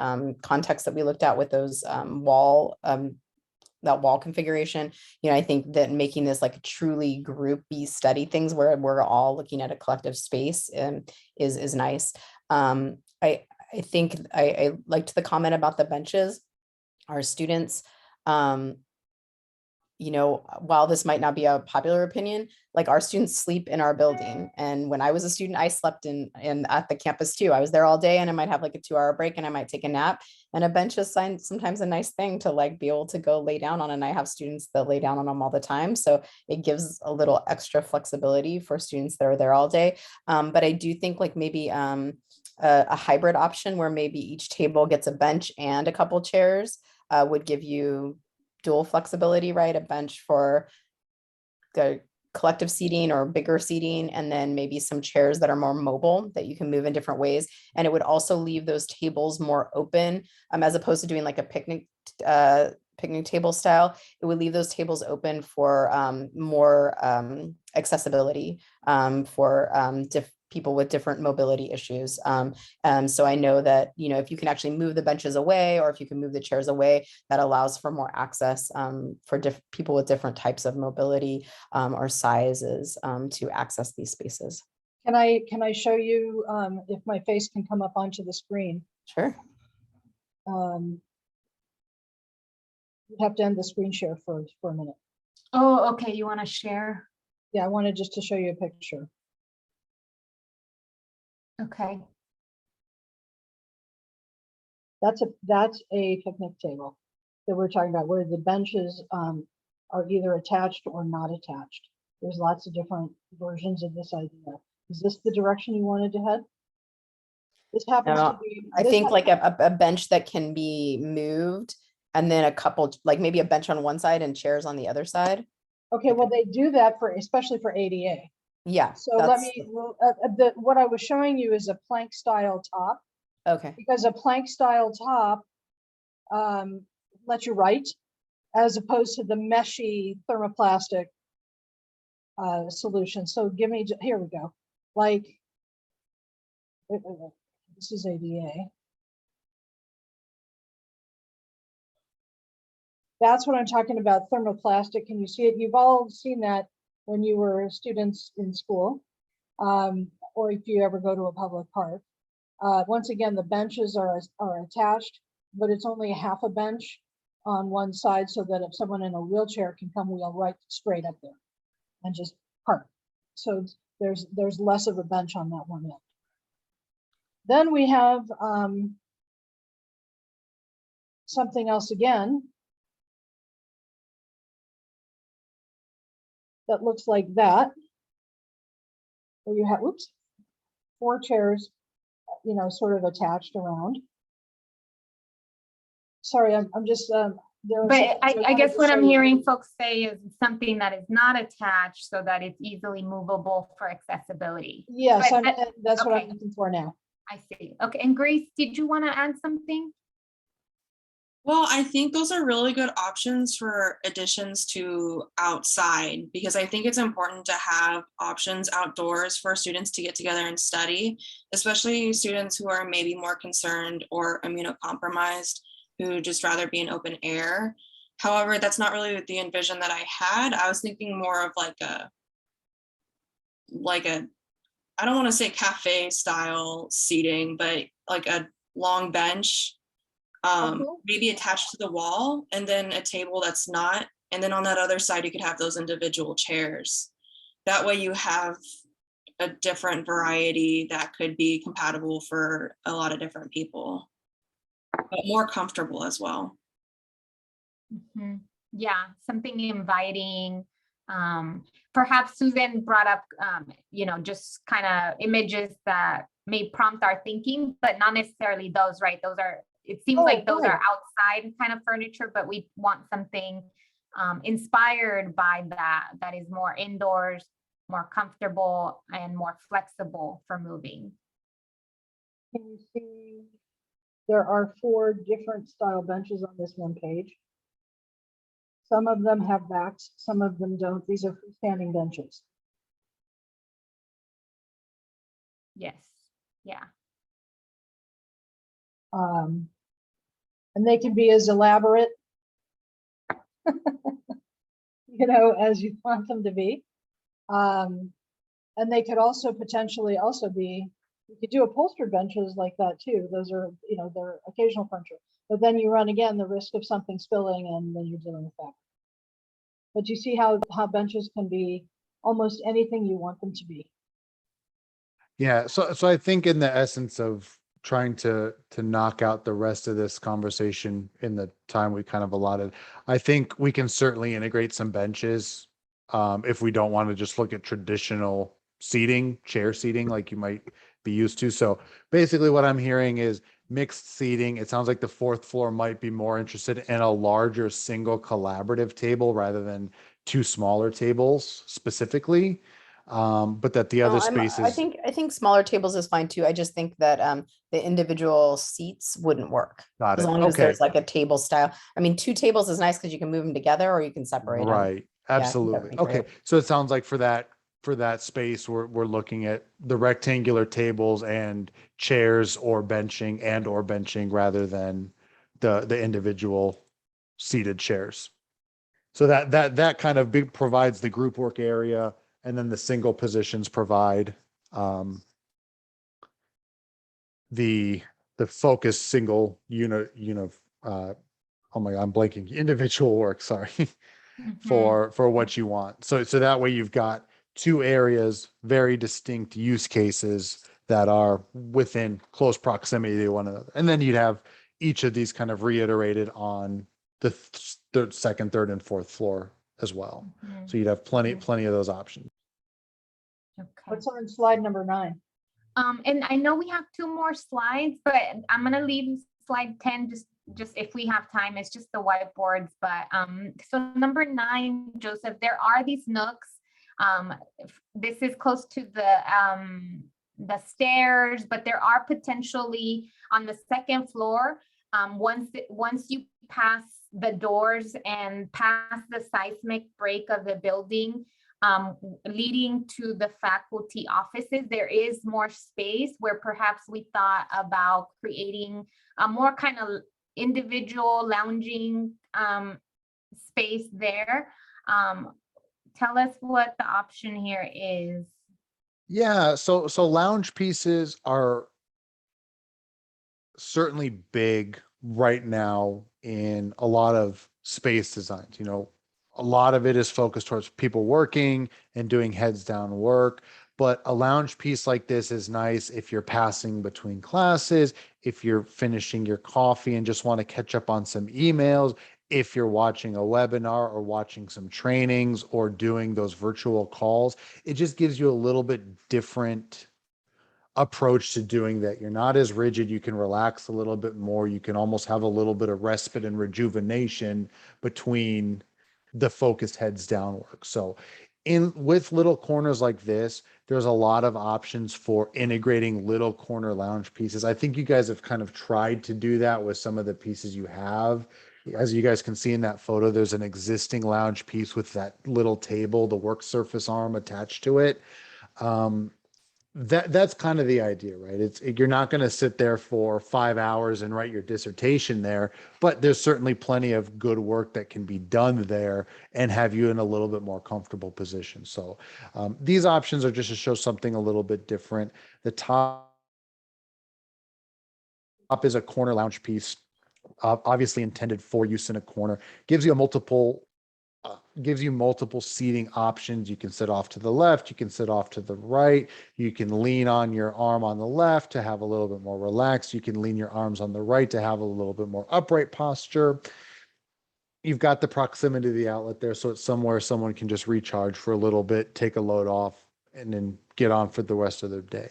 context that we looked at with those that wall configuration, I think that making this like a truly groupy study things where we're all looking at a collective space is nice. I think I liked the comment about the benches. Our students, while this might not be a popular opinion, like our students sleep in our building. And when I was a student, I slept in at the campus too. I was there all day, and I might have like a 2-hour break and I might take a nap, and a bench is sometimes a nice thing to like be able to go lay down on. And I have students that lay down on them all the time. So it gives a little extra flexibility for students that are there all day. But I do think like maybe a hybrid option where maybe each table gets a bench and a couple chairs would give you dual flexibility, right? A bench for the collective seating or bigger seating, and then maybe some chairs that are more mobile that you can move in different ways. And it would also leave those tables more open, as opposed to doing like a picnic table style. It would leave those tables open for more accessibility for people with different mobility issues. So I know that, if you can actually move the benches away, or if you can move the chairs away, that allows for more access for people with different types of mobility or sizes to access these spaces. Can I show you if my face can come up onto the screen? Sure. You have to end the screen share for a minute. Oh, okay. You want to share? Yeah, I wanted just to show you a picture. Okay. That's a picnic table that we're talking about, where the benches are either attached or not attached. There's lots of different versions of this idea. Is this the direction you wanted to head? This happens to be. I think like a bench that can be moved, and then a couple, like maybe a bench on one side and chairs on the other side. Okay, well, they do that especially for ADA. Yeah. So what I was showing you is a plank style top. Okay. Because a plank style top lets you write, as opposed to the meshy thermoplastic solution. So here we go. Like, this is ADA. That's what I'm talking about, thermoplastic. Can you see it? You've all seen that when you were students in school, or if you ever go to a public park. Once again, the benches are attached, but it's only half a bench on one side, so that if someone in a wheelchair can come wheel right straight up there and just park. So there's less of a bench on that one end. Then we have something else again that looks like that, where you have 4 chairs, sort of attached around. Sorry, I'm just But I guess what I'm hearing folks say is something that is not attached, so that it's easily movable for accessibility. Yes, But that's what okay. I'm looking for now. I see. Okay, and Grace, did you want to add something? Well, I think those are really good options for additions to outside, because I think it's important to have options outdoors for students to get together and study, especially students who are maybe more concerned or immunocompromised, who just rather be in open air. However, that's not really the envision that I had. I was thinking more of like a, I don't want to say cafe style seating, but like a long bench, maybe attached to the wall, and then a table that's not. And then on that other side, you could have those individual chairs. That way you have a different variety that could be compatible for a lot of different people, but more comfortable as well. Mm-hmm. Yeah, something inviting. Perhaps Susan brought up, just kind of images that may prompt our thinking, but not necessarily those, right? Those are, it seems like those are outside kind of furniture, but we want something inspired by that is more indoors, more comfortable and more flexible for moving. Can you see, there are 4 different style benches on this one page. Some of them have backs, some of them don't. These are freestanding benches. Yes, yeah. And they can be as elaborate, as you want them to be. And they could also potentially also be, you could do upholstered benches like that too. Those are, they're occasional furniture. But then you run again the risk of something spilling, and then you're dealing with that. But you see how benches can be almost anything you want them to be. Yeah, so I think in the essence of trying to knock out the rest of this conversation in the time we kind of allotted, I think we can certainly integrate some benches. If we don't want to just look at traditional seating, chair seating like you might be used to. So basically what I'm hearing is mixed seating. It sounds like the 4th floor might be more interested in a larger single collaborative table rather than 2 smaller tables specifically. But that the No, other I spaces. think smaller tables is fine too. I just think that the individual seats wouldn't work. Got As it. long as Okay. there's like a table style. I mean, 2 tables is nice because you can move them together or you can separate them. Right. Yeah, I think that would Absolutely. be Okay. great. So it sounds like for that space, we're looking at the rectangular tables and chairs or benching rather than the individual seated chairs. So that kind of provides the group work area, and then the single positions provide the focused single unit, oh my God, I'm blanking, individual work, sorry. Mhm. For what you want. So that way you've got 2 areas, very distinct use cases that are within close proximity to one another. And then you'd have each of these kind of reiterated on the second, third, and 4th floor as well. Mhm. So you'd have plenty of those options. Okay. What's on slide number 9? And I know we have 2 more slides, but I'm gonna leave slide 10 just if we have time. It's just the whiteboards. But so number 9, Joseph, there are these nooks. This is close to the stairs, but there are potentially on the 2nd floor. Once you pass the doors and pass the seismic break of the building, leading to the faculty offices, there is more space where perhaps we thought about creating a more kind of individual lounging space there. Tell us what the option here is. Yeah, so lounge pieces are certainly big right now in a lot of space designs. A lot of it is focused towards people working and doing heads down work. But a lounge piece like this is nice if you're passing between classes, if you're finishing your coffee and just want to catch up on some emails, if you're watching a webinar or watching some trainings or doing those virtual calls. It just gives you a little bit different approach to doing that. You're not as rigid. You can relax a little bit more. You can almost have a little bit of respite and rejuvenation between the focused heads down work. So with little corners like this, there's a lot of options for integrating little corner lounge pieces. I think you guys have kind of tried to do that with some of the pieces you have. As you guys can see in that photo, there's an existing lounge piece with that little table, the work surface arm attached to it. That's kind of the idea, right? You're not going to sit there for 5 hours and write your dissertation there, but there's certainly plenty of good work that can be done there and have you in a little bit more comfortable position. So these options are just to show something a little bit different. The top is a corner lounge piece, obviously intended for use in a corner. Gives you multiple seating options. You can sit off to the left, you can sit off to the right, you can lean on your arm on the left to have a little bit more relaxed, you can lean your arms on the right to have a little bit more upright posture. You've got the proximity to the outlet there, so it's somewhere someone can just recharge for a little bit, take a load off, and then get on for the rest of their day.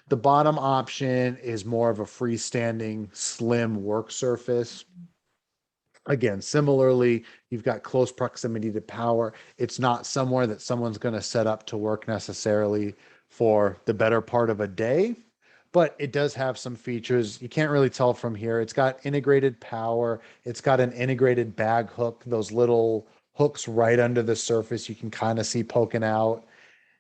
The bottom option is more of a freestanding slim work surface. Again, similarly, you've got close proximity to power. It's not somewhere that someone's going to set up to work necessarily for the better part of a day, but it does have some features. You can't really tell from here. It's got integrated power. It's got an integrated bag hook, those little hooks right under the surface you can kind of see poking out.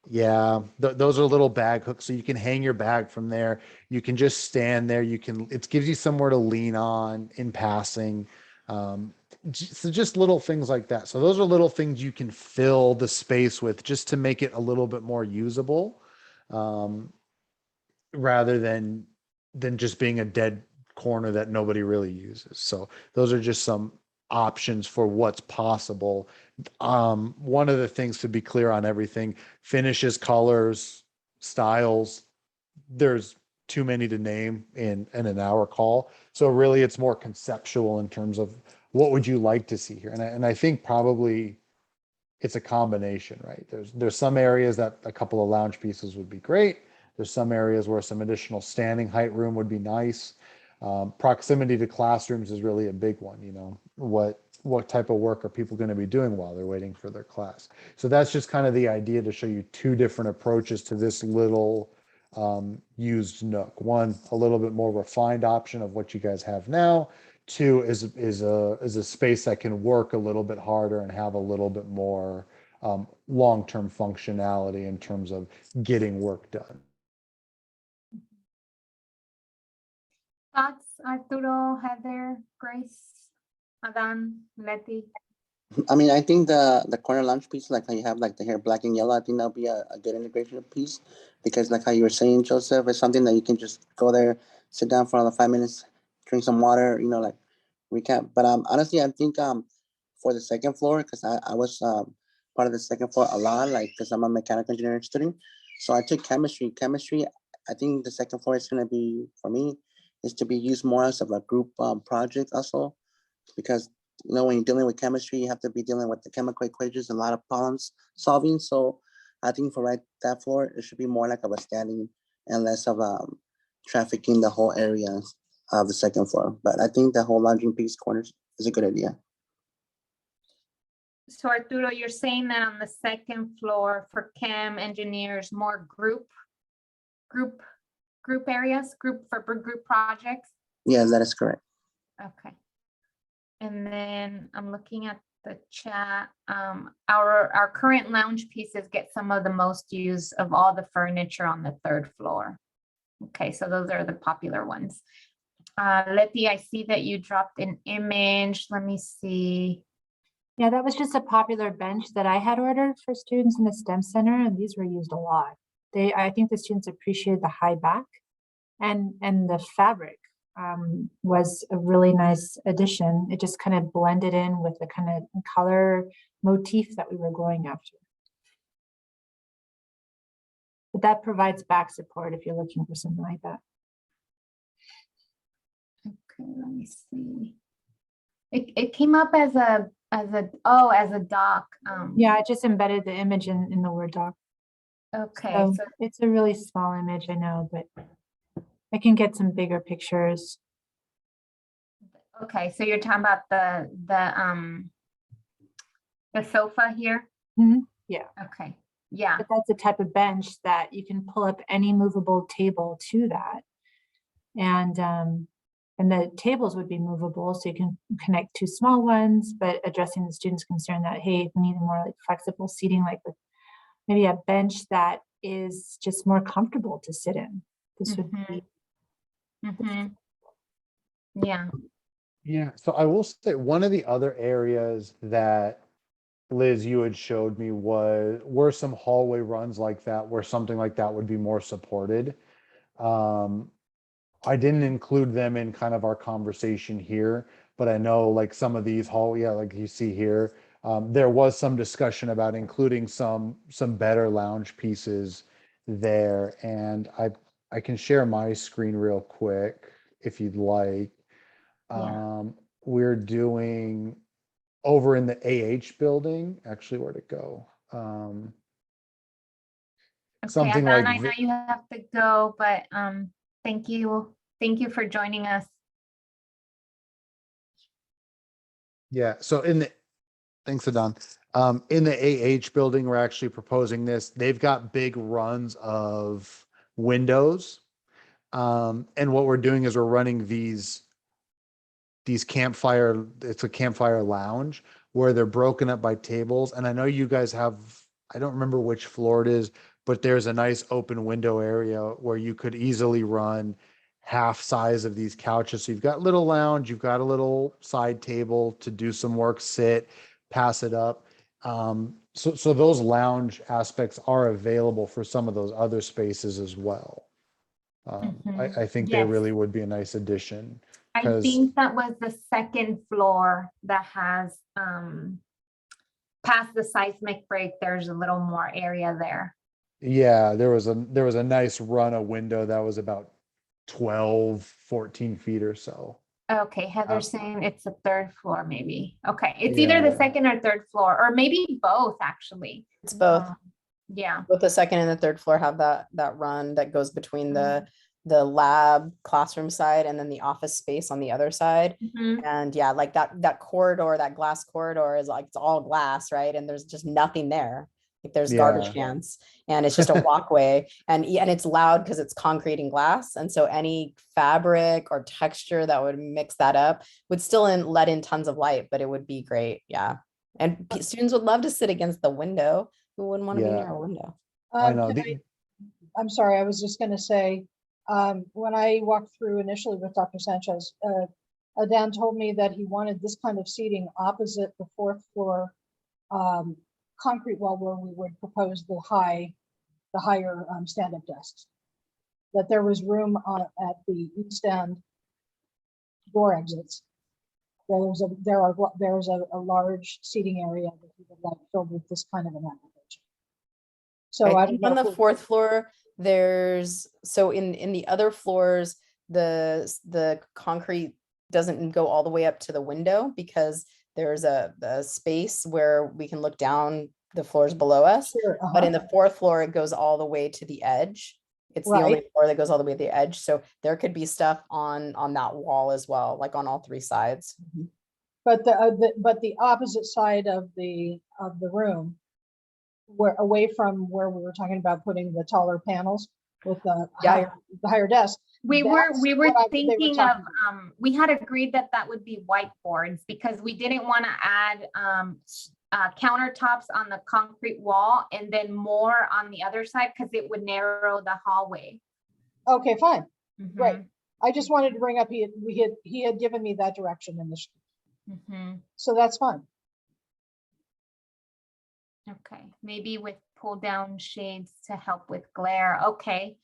Yeah, those are little bag hooks, so you can hang your bag from there. You can just stand there. It gives you somewhere to lean on in passing. So just little things like that. So those are little things you can fill the space with just to make it a little bit more usable, um, rather than just being a dead corner that nobody really uses. So those are just some options for what's possible. One of the things to be clear on everything, finishes, colors, styles, there's too many to name in an hour call. So really it's more conceptual in terms of what would you like to see here? And I think probably it's a combination, right? There's some areas that a couple of lounge pieces would be great. There's some areas where some additional standing height room would be nice. Proximity to classrooms is really a big one. You know, what type of work are people going to be doing while they're waiting for their class? So that's just kind of the idea, to show you two different approaches to this little used nook. One, a little bit more refined option of what you guys have now. Two is a space that can work a little bit harder and have a little bit more long-term functionality in terms of getting work done. Thoughts, Arturo, Heather, Grace, Adan, Letty? I mean, I think the corner lounge piece, like how you have like the hair black and yellow, I think that'll be a good integration piece, because like how you were saying, Joseph, it's something that you can just go there, sit down for another 5 minutes, drink some water, you know, like recap. But honestly, I think for the second floor, because I was part of the second floor a lot, like because I'm a mechanical engineering student, so I took chemistry. Chemistry, I think the second floor is gonna be, for me, is to be used more as of a group project also, because you know when you're dealing with chemistry, you have to be dealing with the chemical equations and a lot of problems solving. So I think for that floor, it should be more like of a standing and less of trafficking the whole area of the second floor. But I think the whole lounging piece corners is a good idea. So Arturo, you're saying that on the second floor for chem engineers, more group areas, group projects? Yeah, that is correct. Okay. And then I'm looking at the chat. Our current lounge pieces get some of the most use of all the furniture on the third floor. Okay, so those are the popular ones. Letty, I see that you dropped an image. Let me see. Yeah, that was just a popular bench that I had ordered for students in the STEM center, and these were used a lot. I think the students appreciated the high back, and the fabric was a really nice addition. It just kind of blended in with the kind of color motif that we were going after. But that provides back support if you're looking for something like that. Okay, let me see. It came up as a doc. Yeah, I just embedded the image in the Word doc. Okay, So so it's a really small image, I know, but I can get some bigger pictures. okay, so you're talking about the sofa here? Mhm, yeah. Okay, yeah. But that's the type of bench that you can pull up any movable table to that. And the tables would be movable, so you can connect two small ones, but addressing the students' concern that, hey, we need more like flexible seating, like with maybe a bench that is just more comfortable to sit in. This would be. Mhm. Yeah. Yeah, so I will say one of the other areas that Liz, you had showed me were some hallway runs like that, where something like that would be more supported. Um, I didn't include them in kind of our conversation here, but I know like some of these yeah, like you see here, there was some discussion about including some better lounge pieces there, and I can share my screen real quick if you'd like. Yeah. We're doing over in the AH building, actually, where'd it go? Okay, Something Adan, like I know you have to go, but thank you. Thank you for joining us. Yeah, so thanks, Adon. In the AH building, we're actually proposing this. They've got big runs of windows. And what we're doing is we're running these campfire, it's a campfire lounge where they're broken up by tables. And I know you guys have, I don't remember which floor it is, but there's a nice open window area where you could easily run half size of these couches. So you've got little lounge, you've got a little side table to do some work, sit, pass it up. So those lounge aspects are available for some of those other spaces as well. I think they Yes. really would be a nice addition. I 'Cause- think that was the second floor that has, past the seismic break, there's a little more area there. Yeah, there was a nice run of window that was about 12, 14 feet or so. Okay, Heather's saying it's the third floor, maybe. Okay, it's either Yeah. the second or third floor, or maybe both, actually. It's both. Yeah. Both the second and the third floor have that run that goes between the lab classroom side and then the office space on the other side. Mhm. And yeah, like that corridor, that glass corridor is like, it's all glass, right? And there's just nothing there. Like there's garbage Yeah. cans and it's just a walkway and it's loud because it's concrete and glass. And so any fabric or texture that would mix that up would still let in tons of light, but it would be great. Yeah. And students would love to sit against the window. Who wouldn't want to be Yeah. near a window? I know. I'm sorry, I was just gonna say, when I walked through initially with Dr. Sanchez, Dan told me that he wanted this kind of seating opposite the fourth floor concrete wall where we would propose the higher stand-up desks. That there was room at the east end door exits. There's a large seating area that we would like filled with this kind of an application. So I I think don't on know the if we- fourth floor, there's, so in the other floors, the concrete doesn't go all the way up to the window because there's a space where we can look down the floors below us. Sure, But in the fourth floor, it goes all the way to the edge. It's the only Right. floor that goes all the way to the edge. So there could be stuff on that wall as well, like on all three sides. But the opposite side of the room, where away from where we were talking about putting the taller panels with the Yeah. higher desk. We were That's we were what they were thinking of, talking we had agreed that that would be whiteboards because we didn't want to add countertops on the concrete wall and then more on the other side because it would narrow the hallway. Okay, fine. Right. Mhm, I just wanted to bring up, he had given me that direction initially. mhm. So that's fine. Okay, maybe with pull down shades to help with glare. Okay.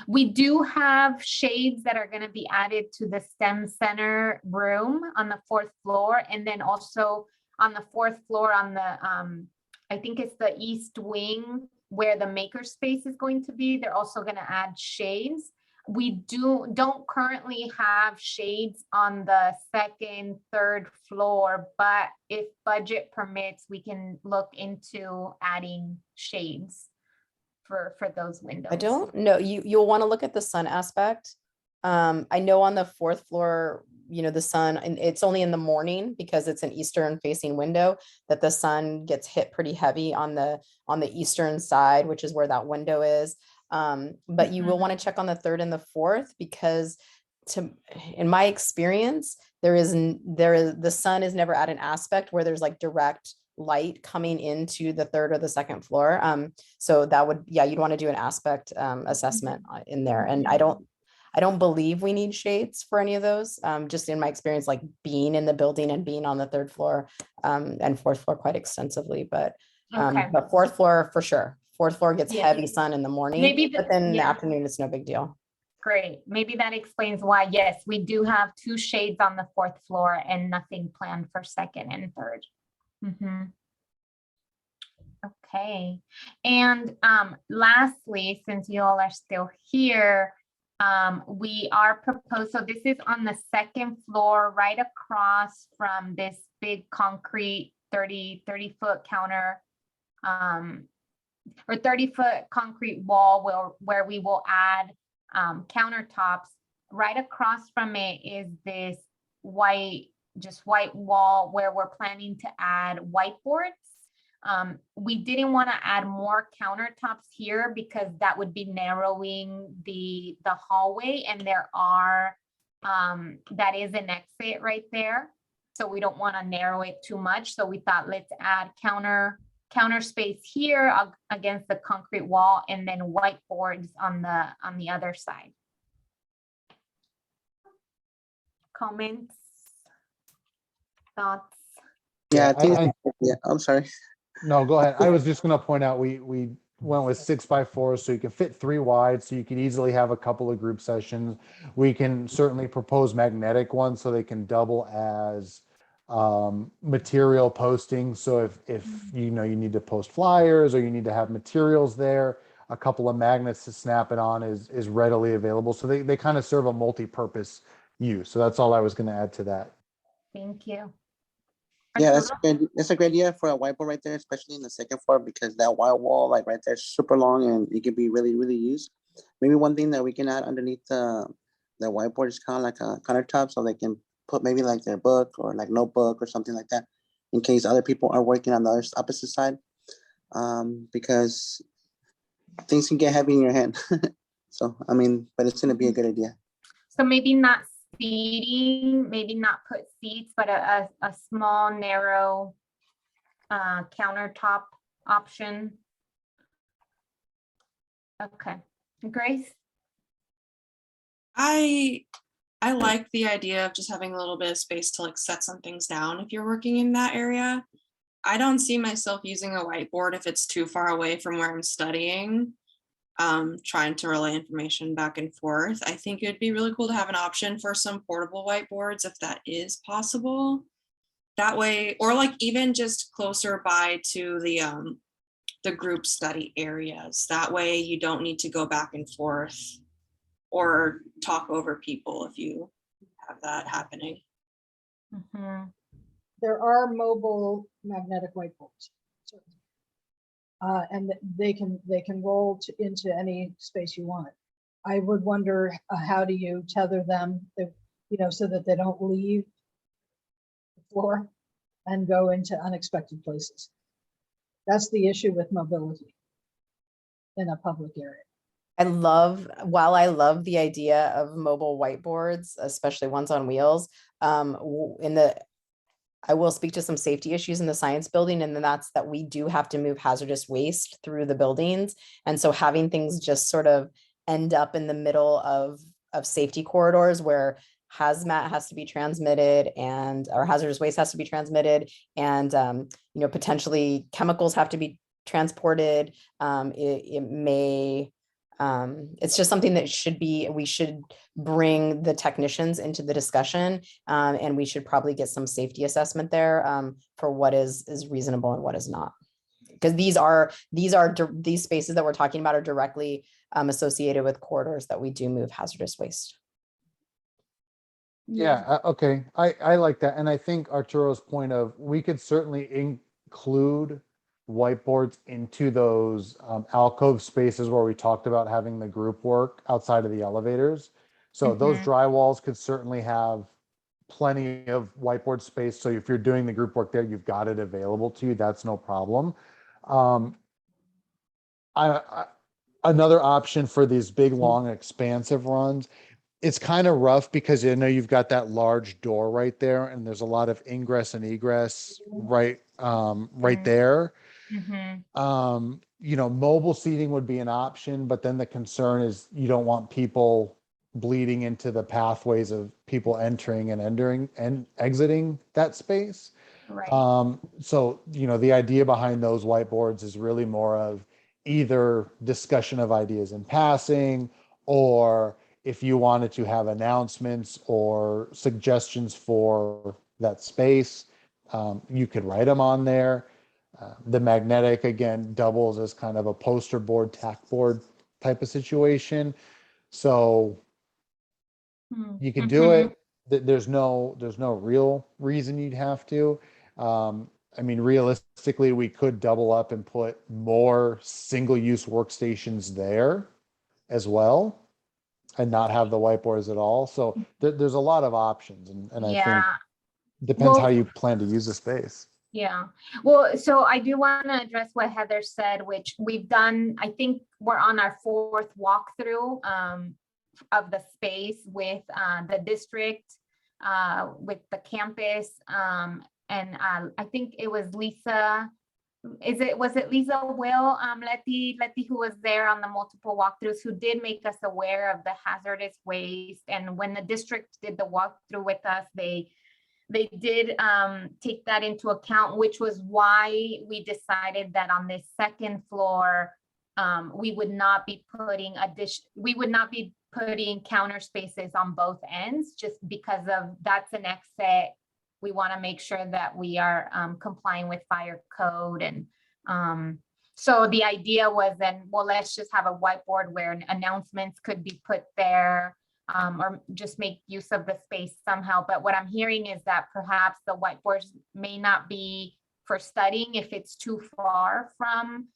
We do have shades that are going to be added to the STEM center room on the fourth floor. And then also on the fourth floor on the, I think it's the east wing where the maker space is going to be. They're also going to add shades. We don't currently have shades on the second, third floor, but if budget permits, we can look into adding shades for those windows. I don't know. You'll want to look at the sun aspect. I know on the fourth floor, the sun, and it's only in the morning because it's an eastern facing window that the sun gets hit pretty heavy on the eastern side, which is where that window is. But you will want to check on the third and the fourth because in my experience, the sun is never at an aspect where there's like direct light coming into the third or the second floor. So that would, you'd want to do an aspect assessment in there. And I don't believe we need shades for any of those. Just in my experience, like being in the building and being on the third floor and fourth floor quite extensively, but fourth floor for sure. Fourth floor gets heavy sun in the morning, but then in the afternoon, it's no big deal. Great. Maybe that explains why, yes, we do have 2 shades on the fourth floor and nothing planned for second and third. Okay. And lastly, since you all are still here, we are proposed, so this is on the second floor, right across from this big concrete 30-foot counter, or 30-foot concrete wall where we will add countertops. Right across from it is this white just white wall where we're planning to add whiteboards. We didn't want to add more countertops here because that would be narrowing the hallway, and there are that is an exit right there. So we don't want to narrow it too much. So we thought, let's add counter space here against the concrete wall, and then whiteboards on the other side. Comments, thoughts? Yeah, I Yeah, think, yeah, I'm sorry. No, go ahead. I was just gonna point out, we went with 6x4, so you can fit 3 wide, so you can easily have a couple of group sessions. We can certainly propose magnetic ones so they can double as material posting. So if you know you need to post flyers or you need to have materials there, a couple of magnets to snap it on is readily available. So they kind of serve a multi-purpose use. So that's all I was gonna add to that. Thank you. Yeah, that's Arturo? good. That's a great idea for a whiteboard right there, especially in the second floor, because that white wall, like right there, is super long and it can be really, really used. Maybe one thing that we can add underneath the whiteboard is kind of like a countertop, so they can put maybe like their book or like notebook or something like that, in case other people are working on the opposite side. Because things can get heavy in your hand. So I mean, but it's gonna be a good idea. So maybe not seating, maybe not put seats, but a small, narrow countertop option. Okay, Grace? I like the idea of just having a little bit of space to like set some things down if you're working in that area. I don't see myself using a whiteboard if it's too far away from where I'm studying, trying to relay information back and forth. I think it'd be really cool to have an option for some portable whiteboards if that is possible. That way, or like even just closer by to the group study areas. That way you don't need to go back and forth or talk over people if you have that happening. Mhm. There are mobile magnetic whiteboards. certainly. And they can roll into any space you want. I would wonder, how do you tether them, so that they don't leave the floor and go into unexpected places. That's the issue with mobility in a public area. While I love the idea of mobile whiteboards, especially ones on wheels, I will speak to some safety issues in the science building, and then that's that we do have to move hazardous waste through the buildings. And so having things just sort of end up in the middle of safety corridors where hazmat has to be transmitted or hazardous waste has to be transmitted, and potentially chemicals have to be transported. It's just something that we should bring the technicians into the discussion, and we should probably get some safety assessment there for what is reasonable and what is not. Because these spaces that we're talking about are directly associated with corridors that we do move hazardous waste. Yeah, okay. I like that. And I think Arturo's point of we could certainly include whiteboards into those alcove spaces where we talked about having the group work outside of the elevators. So those Mhm. drywalls could certainly have plenty of whiteboard space. So if you're doing the group work there, you've got it available to you. That's no problem. Another option for these big, long, expansive runs, it's kind of rough because you've got that large door right there, and there's a lot of ingress and egress right there. Mhm. Mobile seating would be an option, but then the concern is you don't want people bleeding into the pathways of people entering and exiting that space. Right. So the idea behind those whiteboards is really more of either discussion of ideas in passing, or if you wanted to have announcements or suggestions for that space, you could write them on there. The magnetic, again, doubles as kind of a poster board, tack board type of situation. So you can do Mhm. it. There's no real reason you'd have to. I mean, realistically, we could double up and put more single-use workstations there as well, and not have the whiteboards at all. So there's a lot of options, and I think Yeah. Depends how Well, you plan to use the space. yeah, well, so I do want to address what Heather said, which we've done, I think we're on our 4th walkthrough of the space with the district, with the campus. And I think it was Lisa, was it Lisa Will, Letty, who was there on the multiple walkthroughs, who did make us aware of the hazardous waste. And when the district did the walkthrough with us, they did take that into account, which was why we decided that on this 2nd floor, we would not be putting counter spaces on both ends, just because of that's an exit. We want to make sure that we are complying with fire code. And so the idea was then, well, let's just have a whiteboard where announcements could be put there, or just make use of the space somehow. But what I'm hearing is that perhaps the whiteboards may not be for studying if it's too far from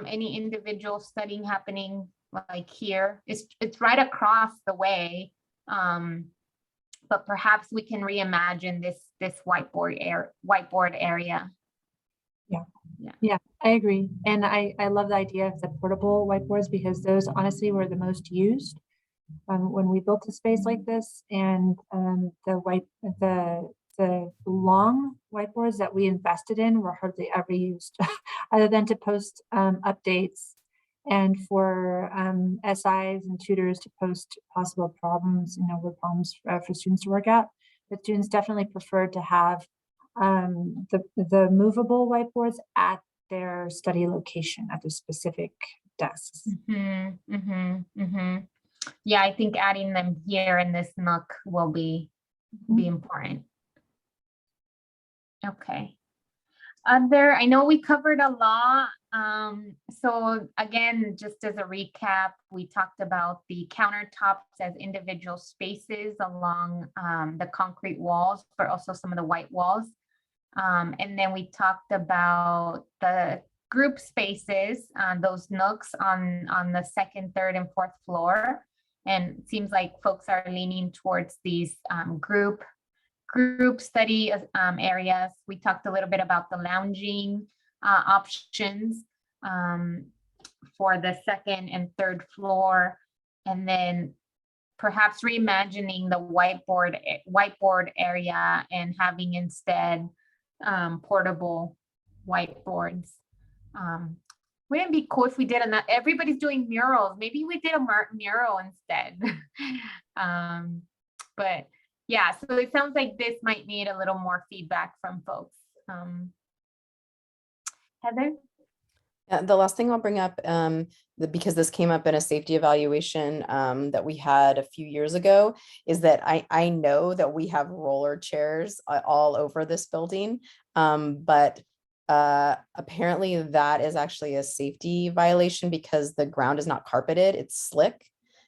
any individual studying happening like here. It's right across the way. But perhaps we can reimagine this whiteboard area. Yeah, I agree. And I love the idea of the portable whiteboards, because those honestly were the most used when we built a space like this. And the long whiteboards that we invested in were hardly ever used other than to post updates, and for SIs and tutors to post possible problems, word problems for students to work out. But students definitely prefer to have the movable whiteboards at their study location, at the specific desks. Yeah, I think adding them here in this nook will be important. Okay. I know we covered a lot. So again, just as a recap, we talked about the countertops as individual spaces along the concrete walls, but also some of the white walls. And then we talked about the group spaces, those nooks on the 2nd, 3rd, and 4th floor. And it seems like folks are leaning towards these group study areas. We talked a little bit about the lounging options for the 2nd and 3rd floor, and then perhaps reimagining the whiteboard area and having instead portable whiteboards. Wouldn't it be cool if we did everybody's doing murals? Maybe we did a mural instead. But yeah, so it sounds like this might need a little more feedback from folks. Heather? The last thing I'll bring up, because this came up in a safety evaluation that we had a few years ago, is that I know that we have roller chairs all over this building, but apparently that is actually a safety violation because the ground is not carpeted, it's slick.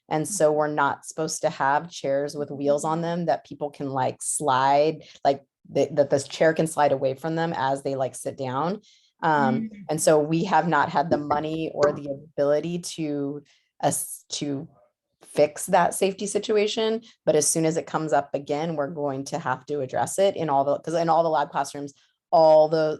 And so we're not supposed to have chairs with wheels on them that people can like slide, like that this chair can slide away from them as they like sit down. And so we have not had the money or the ability to fix that safety situation. But as soon as it comes up again, we're going to have to address it because in all the lab classrooms, all the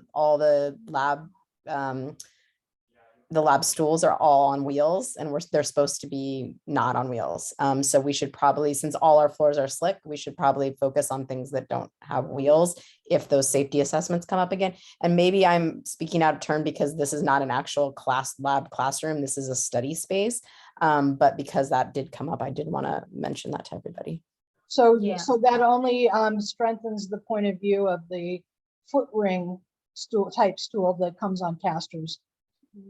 lab stools are all on wheels, and they're supposed to be not on wheels. So we should probably, since all our floors are slick, we should probably focus on things that don't have wheels if those safety assessments come up again. And maybe I'm speaking out of turn because this is not an actual lab classroom. This is a study space. But because that did come up, I did want to mention that to everybody. So, Yeah. so that only strengthens the point of view of the foot ring type stool that comes on casters.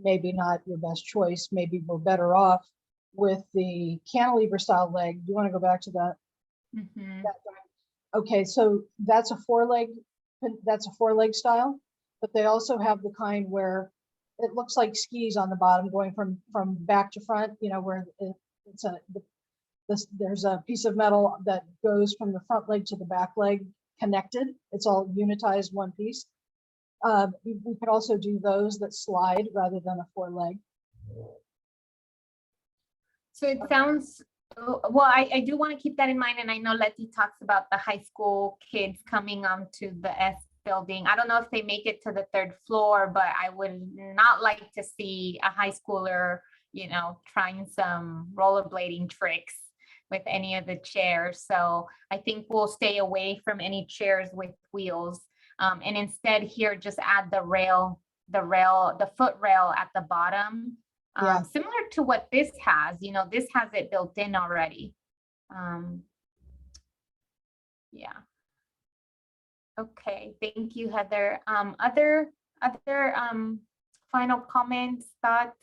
Maybe not your best choice. Maybe we're better off with the cantilever style leg. Do you want to go back to that? Okay, so that's a four leg style, but they also have the kind where it looks like skis on the bottom going from back to front, where there's a piece of metal that goes from the front leg to the back leg connected. It's all unitized one piece. We could also do those that slide rather than a four leg. So it sounds Well, I do want to keep that in mind, and I know Letty talks about the high school kids coming onto the S building. I don't know if they make it to the third floor, but I would not like to see a high schooler, trying some rollerblading tricks with any of the chairs. So I think we'll stay away from any chairs with wheels. And instead here, just add the foot rail at the bottom. Yeah. Similar to what this has, this has it built in already. Yeah. Okay, thank you, Heather. Other final comments, thoughts?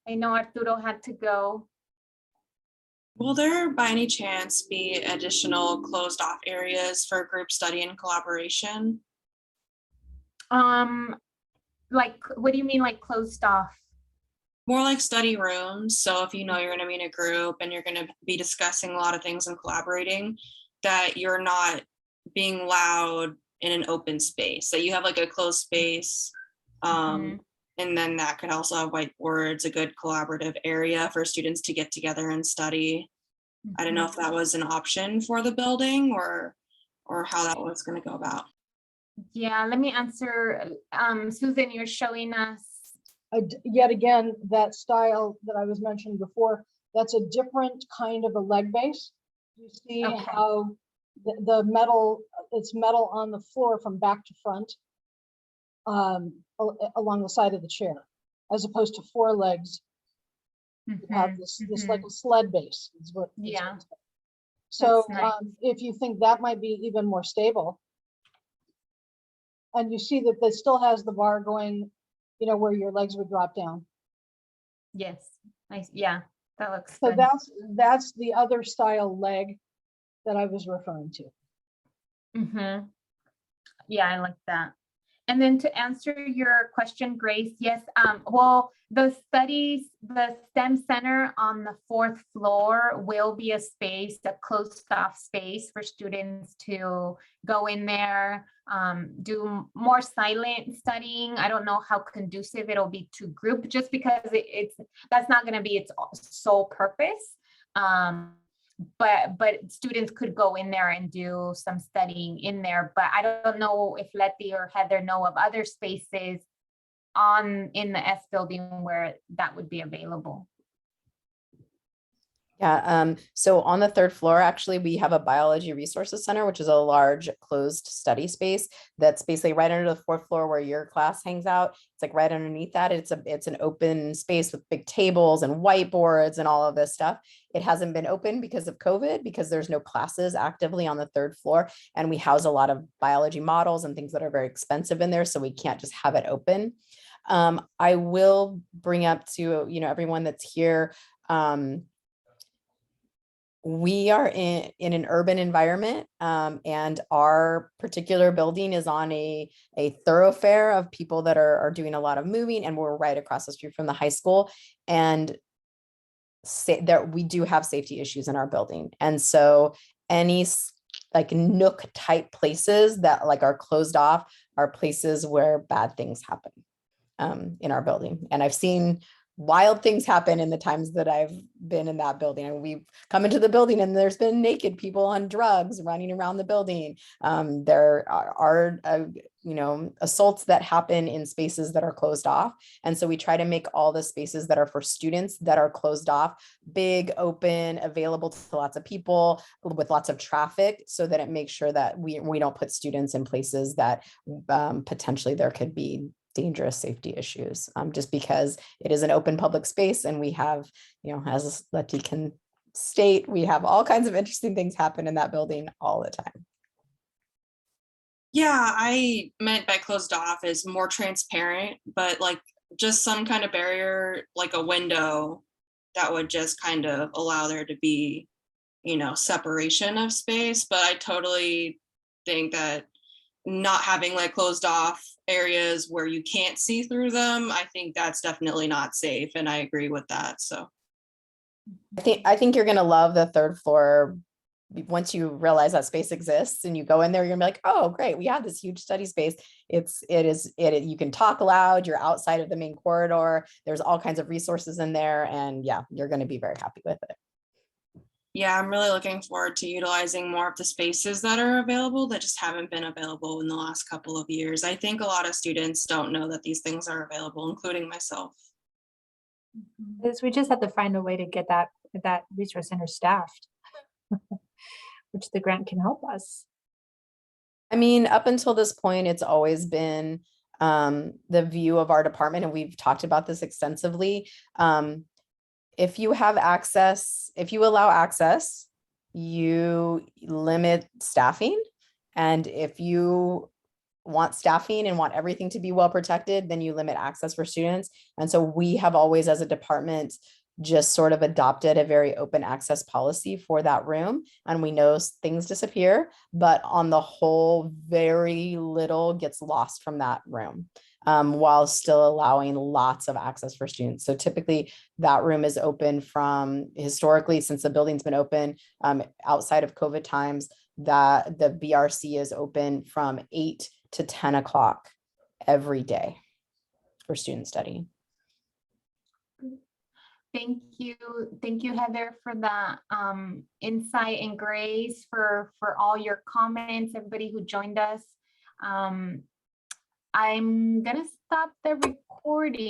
I know Arturo had to go. Will there by any chance be additional closed off areas for group study and collaboration? Like, what do you mean, like closed off? More like study rooms. So if you're going to be in a group and you're going to be discussing a lot of things and collaborating, that you're not being loud in an open space, that you have like a closed space. And then that could also have whiteboards, a good collaborative area for students to get together and study. I don't know if that was an option for the building or how that was going to go about. Yeah, let me answer. Susan, you're showing us. Yet again, that style that I was mentioning before, that's a different kind of a leg base. You see how the metal, it's metal on the floor from back to front, along the side of the chair, as opposed to four legs. You have this like a sled base is what. Yeah. So nice. if you think that might be even more stable, and you see that this still has the bar going, where your legs would drop down. Yes, nice. Yeah, that looks So good. that's the other style leg that I was referring to. Yeah, I like that. And then to answer your question, Grace, yes, well, the STEM center on the 4th floor will be a space, a closed off space for students to go in there, do more silent studying. I don't know how conducive it'll be to group, just because that's not going to be its sole purpose. But students could go in there and do some studying in there. But I don't know if Letty or Heather know of other spaces in the S building where that would be available. Yeah, so on the 3rd floor, actually, we have a biology resources center, which is a large closed study space that's basically right under the 4th floor where your class hangs out. It's like right underneath that. It's an open space with big tables and whiteboards and all of this stuff. It hasn't been open because of COVID, because there's no classes actively on the 3rd floor. And we house a lot of biology models and things that are very expensive in there. So we can't just have it open. I will bring up to, everyone that's here, we are in an urban environment, and our particular building is on a thoroughfare of people that are doing a lot of moving, and we're right across the street from the high school. And that we do have safety issues in our building. And so any like nook type places that like are closed off are places where bad things happen in our building. And I've seen wild things happen in the times that I've been in that building. And we've come into the building and there's been naked people on drugs running around the building. There are assaults that happen in spaces that are closed off. And so we try to make all the spaces that are for students that are closed off, big, open, available to lots of people with lots of traffic, so that it makes sure that we don't put students in places that potentially there could be dangerous safety issues, just because it is an open public space. And we have, as Letty can state, we have all kinds of interesting things happen in that building all the time. Yeah, I meant by closed off is more transparent, but like just some kind of barrier, like a window that would just kind of allow there to be, separation of space. But I totally think that not having like closed off areas where you can't see through them, I think that's definitely not safe. And I agree with that. So I think you're going to love the 3rd floor. Once you realize that space exists and you go in there, you're gonna be like, oh, great, we have this huge study space. You can talk loud, you're outside of the main corridor. There's all kinds of resources in there. And yeah, you're going to be very happy with it. Yeah, I'm really looking forward to utilizing more of the spaces that are available that just haven't been available in the last couple of years. I think a lot of students don't know that these things are available, including myself. Is we just have to find a way to get that resource center staffed, which the grant can help us. I mean, up until this point, it's always been the view of our department, and we've talked about this extensively. If you have access, if you allow access, you limit staffing. And if you want staffing and want everything to be well protected, then you limit access for students. And so we have always, as a department, just sort of adopted a very open access policy for that room. And we know things disappear, but on the whole, very little gets lost from that room, while still allowing lots of access for students. So typically that room is open from, historically, since the building's been open, outside of COVID times, that the BRC is open from 8 to 10 o'clock every day for student study. Thank you, Heather, for the insight, and Grace for all your comments, everybody who joined us. I'm gonna stop the recording.